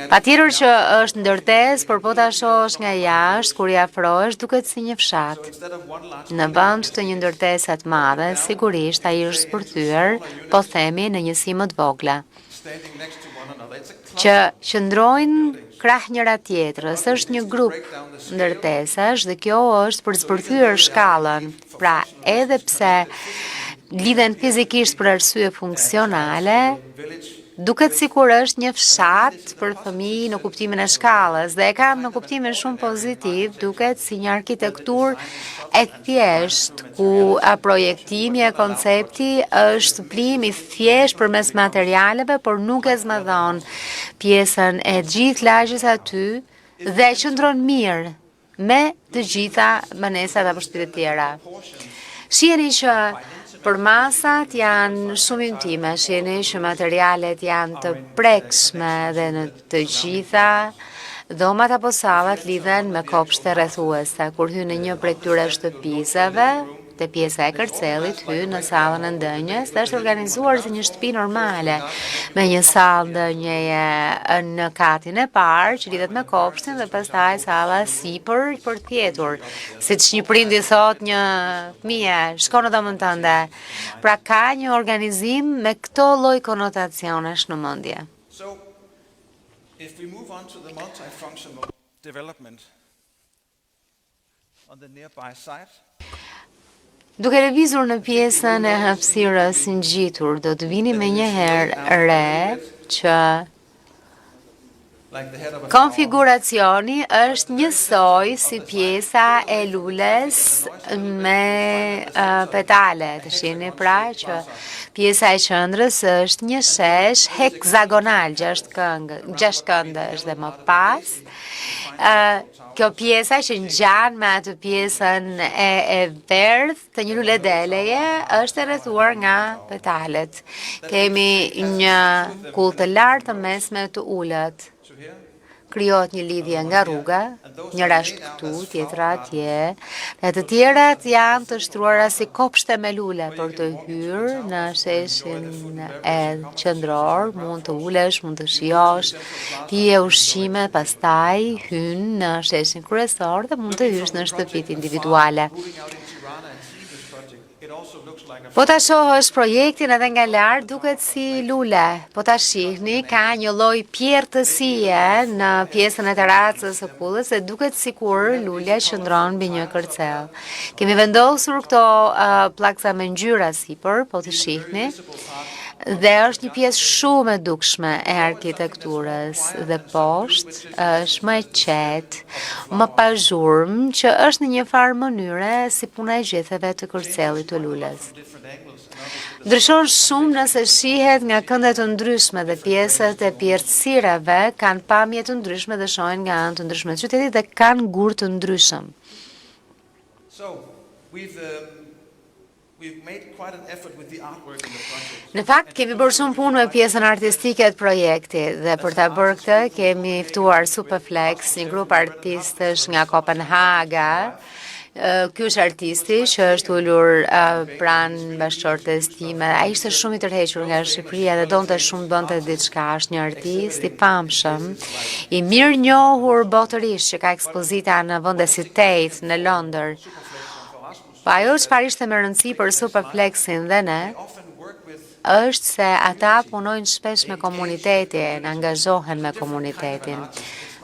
Patjetër që është ndërtesë, por po ta shohësh nga jashtë, kur i afrohesh, duket si një fshat. Në vend të një ndërtese të madhe, sigurisht ai është shpërthyer, po themi në njësi më të vogla, që qëndrojnë krah njëra tjetrës. Është një grup ndërtesash dhe kjo është për zbërthyer shkallën. Pra, edhe pse lidhen fizikisht për arsye funksionale, duket sikur është një fshat për fëmijë në kuptimin e shkallës dhe e kam në kuptimin shumë pozitiv, duket si një arkitekturë e thjeshtë ku projektimi e koncepti është plim i thjesht përmes materialeve, por nuk e zmadhon pjesën e gjithë lagjes aty dhe qëndron mirë me të gjitha banesat apo shtëpitë tjera. Shiheni që për masat janë shumë intime, shiheni që materialet janë të prekshme dhe në të gjitha dhomat apo sallat lidhen me kopshte rrethuese. Kur hyn në një prej këtyre shtëpisave, te pjesa e kërcelit, hyn në sallën e ndënjes dhe është organizuar si një shtëpi normale, me një sallë ndënjeje në katin e parë që lidhet me kopshtin dhe pastaj salla sipër për të pjetur. Siç një prindi thot një fëmijë, shko në dhomën tënde. Pra ka një organizim me këto lloj konotacionesh në mendje. If we move on to the multifunctional development on the nearby site. Duke lëvizur në pjesën e hapësirës ngjitur, do të vini me një herë re që konfiguracioni është njësoj si pjesa e lules me petale. Të shihni pra që pjesa e qendrës është një shesh heksagonal, 6 këndësh dhe më pas. Kjo pjesa që ngjan me atë pjesën e verdh të një lule deleje është e rrethuar nga petalet. Kemi një kull të lartë të mesme të ulët. Krijohet një lidhje nga rruga, njëra është këtu, tjetra atje, dhe të tjerat janë të shtruara si kopshte me lule për të hyrë në sheshin e qendror, mund të ulesh, mund të shijosh, pije ushqime, pastaj hyn në sheshin kryesor dhe mund të hysh në shtëpit individuale. Po ta shohësh projektin edhe nga lart duket si lule. Po ta shihni ka një lloj pjertësie në pjesën e terracës së kullës e duket sikur lulja qëndron mbi një kërcell. Kemi vendosur këto pllaksa me ngjyra sipër, po të shihni. Dhe është një pjesë shumë e dukshme e arkitekturës dhe poshtë është më e qetë, më pa zhurmë, që është në një farë mënyre si puna e gjetheve të kërcellit të lules. Ndryshon shumë nëse shihet nga këndet të ndryshme dhe pjesët e pjertësirave kanë pamje të ndryshme dhe shohin nga anë të ndryshme të qytetit dhe kanë gur të ndryshëm. Në fakt, kemi bërë shumë punë me pjesën artistike të projektit dhe për ta bërë këtë kemi ftuar Superflex, një grup artistësh nga Kopenhaga. Ky është artisti që është ulur pranë bashkëshortes time. Ai ishte shumë i tërhequr nga Shqipëria dhe donte shumë bënte diçka. Është një artist i famshëm, i mirë njohur botërisht që ka ekspozita në vende si Tate në Londër. Po ajo çfarë ishte me rëndësi për Superflexin dhe ne, është se ata punojnë shpesh me komunitetin, angazhohen me komunitetin.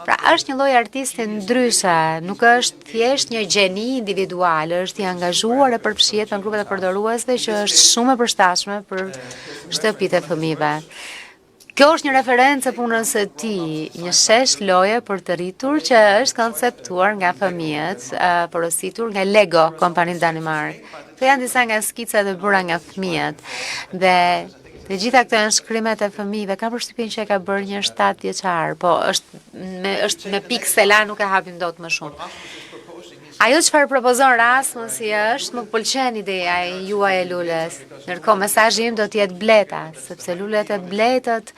Pra është një lloj artisti ndryshe, nuk është thjesht një gjeni individual, është i angazhuar e përfshihet në grupet e përdoruesve që është shumë e përshtatshme për shtëpitë e fëmijëve. Kjo është një referencë punës së tij, një shesh loje për të rritur që është konceptuar nga fëmijët, porositur nga Lego, kompani Danimark. Këto janë disa nga skicat e bëra nga fëmijët dhe të gjitha këto janë shkrimet e fëmijëve. Kam përshtypjen që e ka bërë një 7 vjeçar, po është me piksela, nuk e hapim dot më shumë. Ajo çfarë propozon Rasmusi është, më pëlqen ideja juaj e lules. Ndërkohë mesazhi im do të jetë bleta, sepse lulet e bletët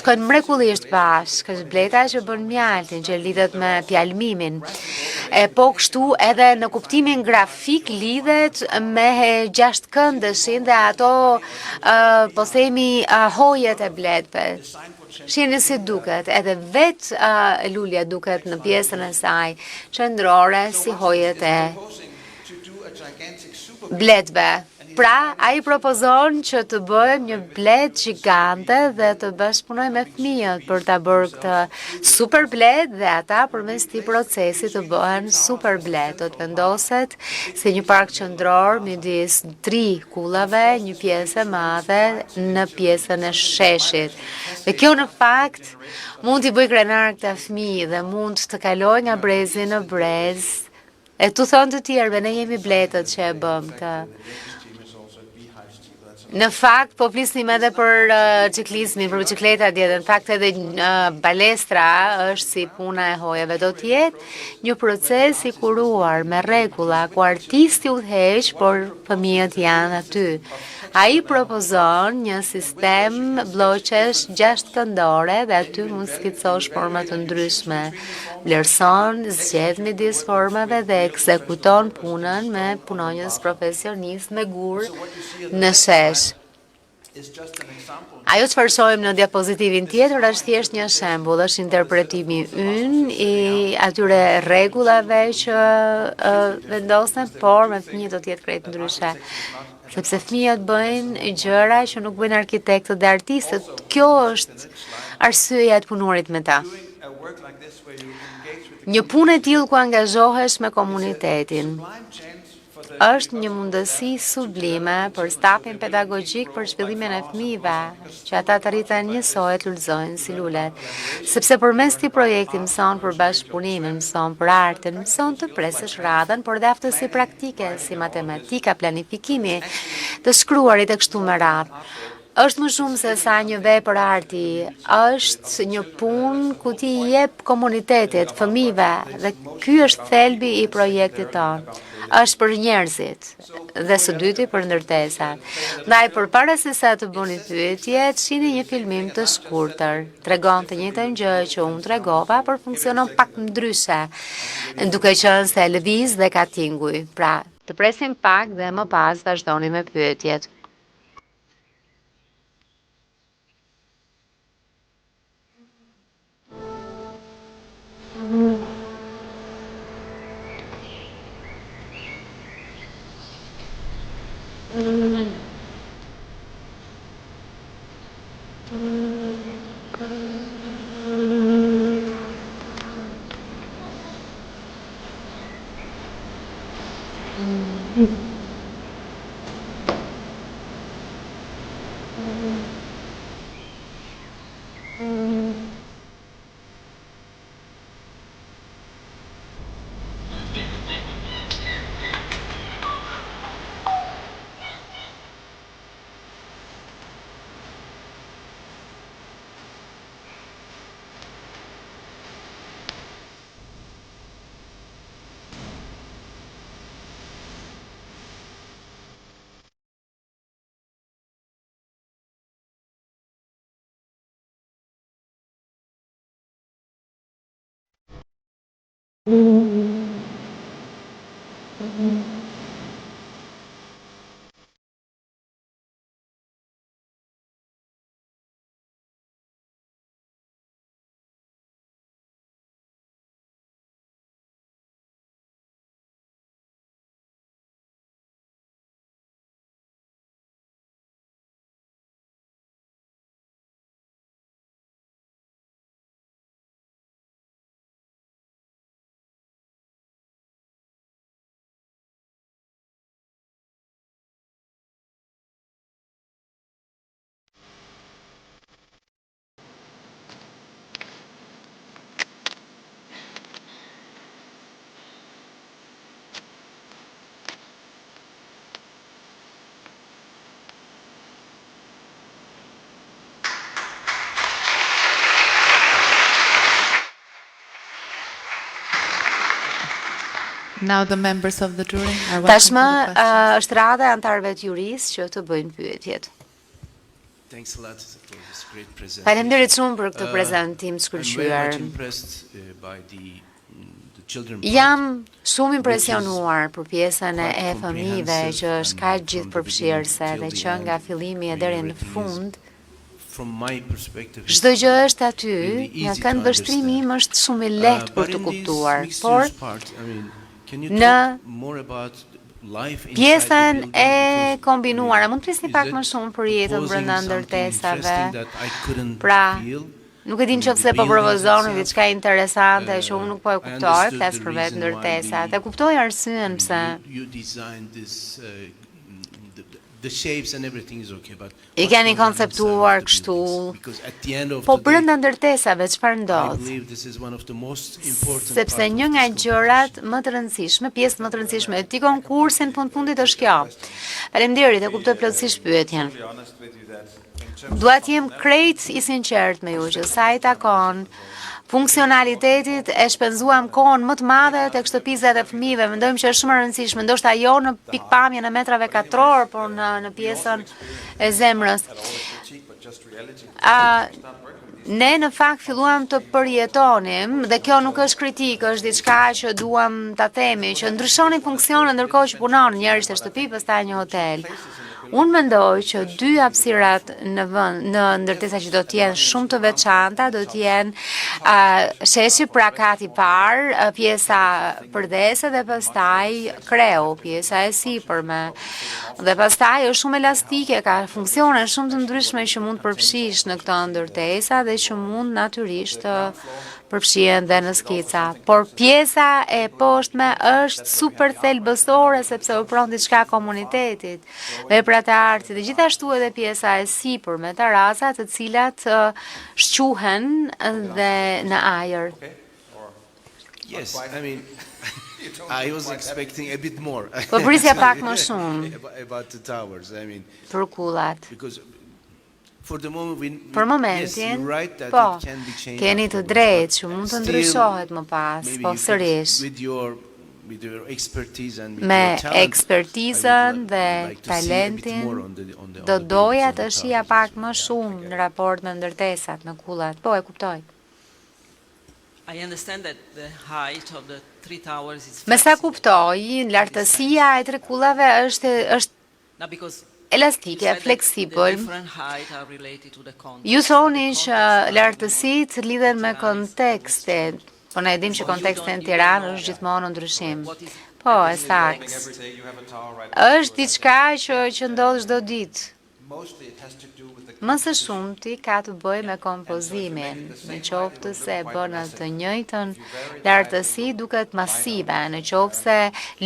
shkojnë mrekullisht bashkë, është bleta që bën mjaltin, që lidhet me pjalmimin. Po kështu edhe në kuptimin grafik lidhet me 6 këndëshin dhe ato po themi hojet e bletëve. Shihni si duket, edhe vetë lulja duket në pjesën e saj qendrore si hojet e bletëve. Pra, ai propozon që të bëjmë një blet gjigante dhe të bashkëpunojmë me fëmijët për ta bërë këtë super blet dhe ata përmes këtij procesi të bëhen super blet. Do të vendoset si një park qendror midis 3 kullave, një pjesë e madhe në pjesën e sheshit. Dhe kjo në fakt mund t'i bëj krenar këta fëmijë dhe mund të kalojë nga brezi në brez. E tu thonë të tjerëve, ne jemi bletët që e bëm këtë. Në fakt, po flisnim edhe për ciklizmin, për bicikletat djetë. Në fakt edhe balestra është si puna e hojeve. Do t'jetë një proces i kuruar me rregulla, ku artisti udhëheq, por fëmijët janë aty. Ai propozon një sistem bloqesh 6 këndore dhe aty mund skicosh forma të ndryshme. Vlerëson, zgjedh midis formave dhe ekzekuton punën me punonjës profesionist me gur në shesh. Ajo çfarë shohim në diapozitivin tjetër është thjesht një shembull, është interpretimi ynë i atyre rregullave që vendosen, por me fëmijët do të jetë krejt ndryshe. sepse fëmijët bëjnë gjëra që nuk bëjnë arkitektët dhe artistët. Kjo është arsyeja e punuarit me ta. Një punë e tillë ku angazhohesh me komunitetin është një mundësi sublime për stafin pedagogjik për zhvillimin e fëmijëve, që ata të rriten njësoj të lullëzojnë si lulet. Sepse përmes këtij projekti mëson për bashkëpunimin, mëson për artin, mëson të presësh radhën, por dhe aftësi praktike si matematika, planifikimi, të shkruarit e kështu me radhë. Është më shumë se sa një vepër arti, është një punë ku ti jep komunitetit, fëmijëve, dhe ky është thelbi i projektit tonë. Është për njerëzit dhe së dyti për ndërtesat. Ndaj përpara se sa të bëni pyetjet, shihni një filmim të shkurtër. Tregon të njëjtën gjë që unë tregova, por funksionon pak ndryshe, duke qenë se lëviz dhe ka tinguj. Pra, të presim pak dhe më pas vazhdoni me pyetjet. Now the members of the jury are welcome Tashmë to the questions. është rada e antarëve të jurisë që të bëjnë pyetjet. Thanks a lot for this great presentation. Faleminderit shumë për këtë prezantim të I'm very shkëlqyer. much impressed by the children part. Jam shumë impresionuar për pjesën e fëmijëve që është kaq gjithëpërfshirëse dhe që nga fillimi e deri në fund From my perspective, çdo gjë është aty, really nga easy kënd to vështrimi im understand. është shumë i lehtë për But të in this kuptuar, mixed por use part, I mean, can you në talk more about life inside pjesën the building? e Because, kombinuar, I mean, mund të flisni is pak it më shumë për jetën proposing brenda something ndërtesave? interesting that I couldn't Pra, feel? nuk e din nëse po provozoni diçka interesante që unë nuk po e kuptoj, flas për vetë ndërtesat. E kuptoj arsyen pse You designed this, the shapes and everything is okay, but I what's keni going on konceptuar inside the kështu. buildings? Because at the end of Po the day, brenda ndërtesave çfarë I ndodh? believe this is one of the most important Sepse part of një nga this gjërat më të rëndësishme, pjesë më të rëndësishme e këtij konkursin fundit është kjo. Faleminderit, e kuptoj plotësisht pyetjen. Dua të jem krejt i sinqert me ju që sa i takon funksionalitetit e shpenzuam kohën më të madhe tek shtëpisat e fëmijëve. Mendojmë që është shumë e rëndësishme, ndoshta jo në pikpamjen e metrave katror, por në pjesën e zemrës. Ne në fakt filluam të përjetonim, dhe kjo nuk është kritikë, është diçka që duam ta themi, që ndryshonin funksionin ndërkohë që punon, njëri ishte shtëpi, pastaj një hotel. Unë mendoj që dy hapësirat në ndërtesa që do të jenë shumë të veçanta, do të jenë sheshi prakat i parë, pjesa përdese dhe pastaj kreu, pjesa e sipërme. Dhe pastaj është shumë elastike, ka funksione shumë të ndryshme që mund përfshish në këto ndërtesa dhe që mund natyrisht të përfshihen dhe në skica. Por pjesa e poshtme është super thelbësore sepse ofron diçka komunitetit, veprat e artit dhe gjithashtu edhe pjesa e sipërme të raza të cilat shquhen dhe në ajër. Yes, I mean, I was expecting a bit more. Po prisja pak më shumë about the towers. I mean, për kullat. because for the moment Për yes, momentin, you're right that po, it can be changed. keni të drejtë që mund të ndryshohet më pas, Maybe po you could, sërish. with your expertise and with Me your talent, ekspertizën I would dhe like to see a bit talentin, more on the do buildings, doja on the të shija towers. pak më shumë në raport me ndërtesat, në kullat. Po, e kuptoj. I understand that the height of the three towers is Me sa flexible. kuptoj, lartësia e tre kullave është Now, because elastike, you said that fleksibël. the different height are related to the context. Ju thoni The që context lartësitë lidhen me kontekstin, po ne e dim që konteksti në Tiranë është gjithmonë në ndryshim. Po, e sakt. Është diçka që ndodh çdo ditë. Më së shumti ka të bëjë me kompozimin, në qoftë se bën të njëjtën lartësi duket masive, në qoftë se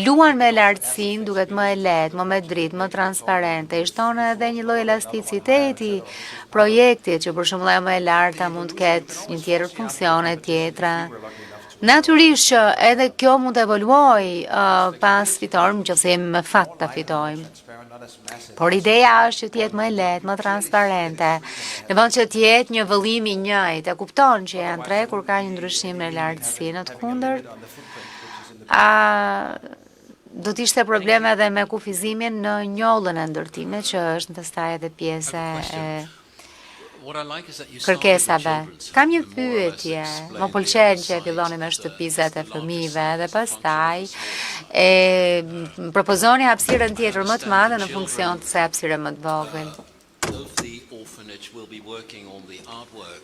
luan me lartësinë duket më e lehtë, më me dritë, më transparente, i shton edhe një lloj elasticiteti projektit që për shembull ajo më e larta mund të ketë një tjetër funksione tjetra. Natyrisht që edhe kjo mund të evoluoj pas fitorim, nëse jemi me fat ta fitojmë. Por ideja është që të jetë më e lehtë, më transparente. Në vend që të jetë një vëllim i njëjtë, e kupton që janë tre kur ka një ndryshim në lartësi. Në të kundërt, do të ishte probleme edhe me kufizimin në njollën e ndërtimit, që është në pastaj edhe pjesë e kërkesave. Kam një pyetje. Më pëlqen që e filloni me shtëpizat e fëmijëve dhe pastaj propozoni hapësirën tjetër më të madhe në funksion të kësaj hapësire më të vogël.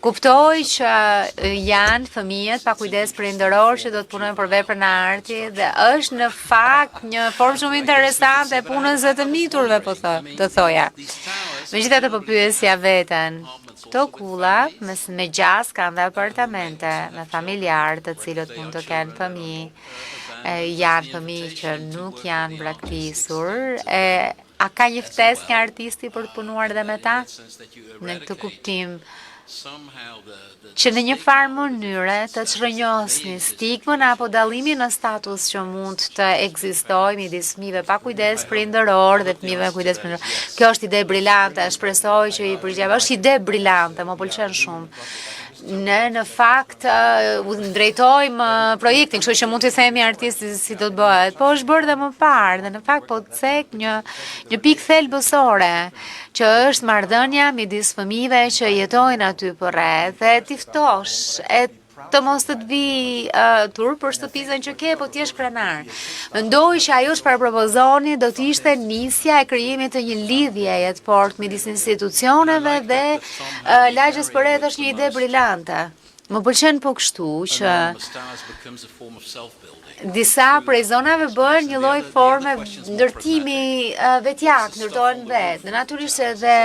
Kuptoj që janë fëmijët pa kujdes prindëror që do të punojnë për veprën e artit dhe është në fakt një formë shumë interesante e punës së të miturve, po të thoja. Megjithatë po pyesja veten. Këto kulla me gjas kanë dhe apartamente me familjarë të cilët mund të kenë fëmijë, janë fëmijë që nuk janë braktisur, a ka një ftesë nga artisti për të punuar dhe me ta? Në këtë kuptim, që në një farë mënyre të çrënjosni stigmën apo dallimin në status që mund të ekzistojë midis fëmijëve pa kujdes prindëror dhe fëmijëve me kujdes prindëror. Kjo është ide brillante, shpresoj që i përgjigjem. Është ide brillante, më pëlqen shumë. Ne në fakt drejtojmë projektin, kështu që mund të themi artistit si do të bëhet, po është bërë dhe më parë, dhe në fakt po të cek një pikë thelbësore, që është marrëdhënia midis fëmijëve që jetojnë aty përreth, dhe ti ftosh, të mos të vi tur për shtëpizën që ke, po t'jesh krenar. Mendoj që ajo që parapropozoni do të ishte nisja e krijimit të një lidhjeje të fortë midis institucioneve dhe lagjes përreth është një ide brillante. Më pëlqen po kështu që disa prej zonave bëhen një lloj forme ndërtimi vetjak, ndërtohen vetë. Natyrisht edhe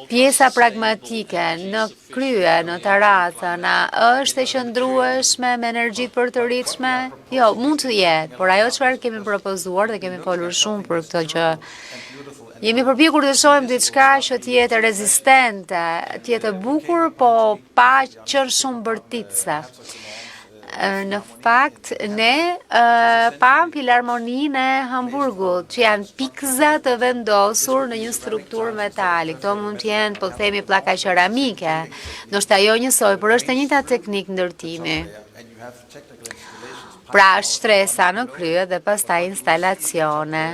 pjesa pragmatike në krye, në terrasën, është e qëndrueshme me energji të përditshme. Jo, mund të jetë, por ajo çfarë kemi propozuar dhe kemi folur shumë për këtë që jemi përpjekur të shohim diçka që të jetë rezistente, të jetë e bukur, po pa qenë shumë bërtitse. Në fakt, ne pam Filharmoninë e Hamburgut, që janë pikza të vendosur në një strukturë metali. Këto mund të jenë, po themi, pllaka qeramike. Ndoshta jo njësoj, por është e njëjta teknikë ndërtimi. Pra shtresa në krye dhe pastaj instalacione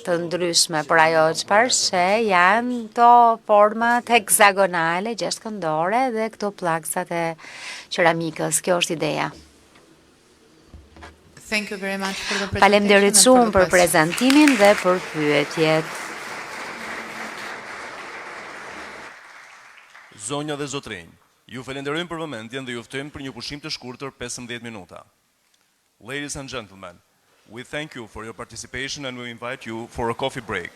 të ndryshme, por ajo çfarë sheh janë to format heksagonale, gjashtkëndore dhe këto pllaksat e qeramikës. Kjo është ideja. Thank you very much for the presentation. Faleminderit and for shumë the për questions. prezantimin dhe për pyetjet. Zonja dhe zotrinj, ju falenderojmë për vëmendjen dhe ju ftojmë për një pushim të shkurtër 15 minuta. Ladies and gentlemen, we thank you for your participation and we invite you for a coffee break.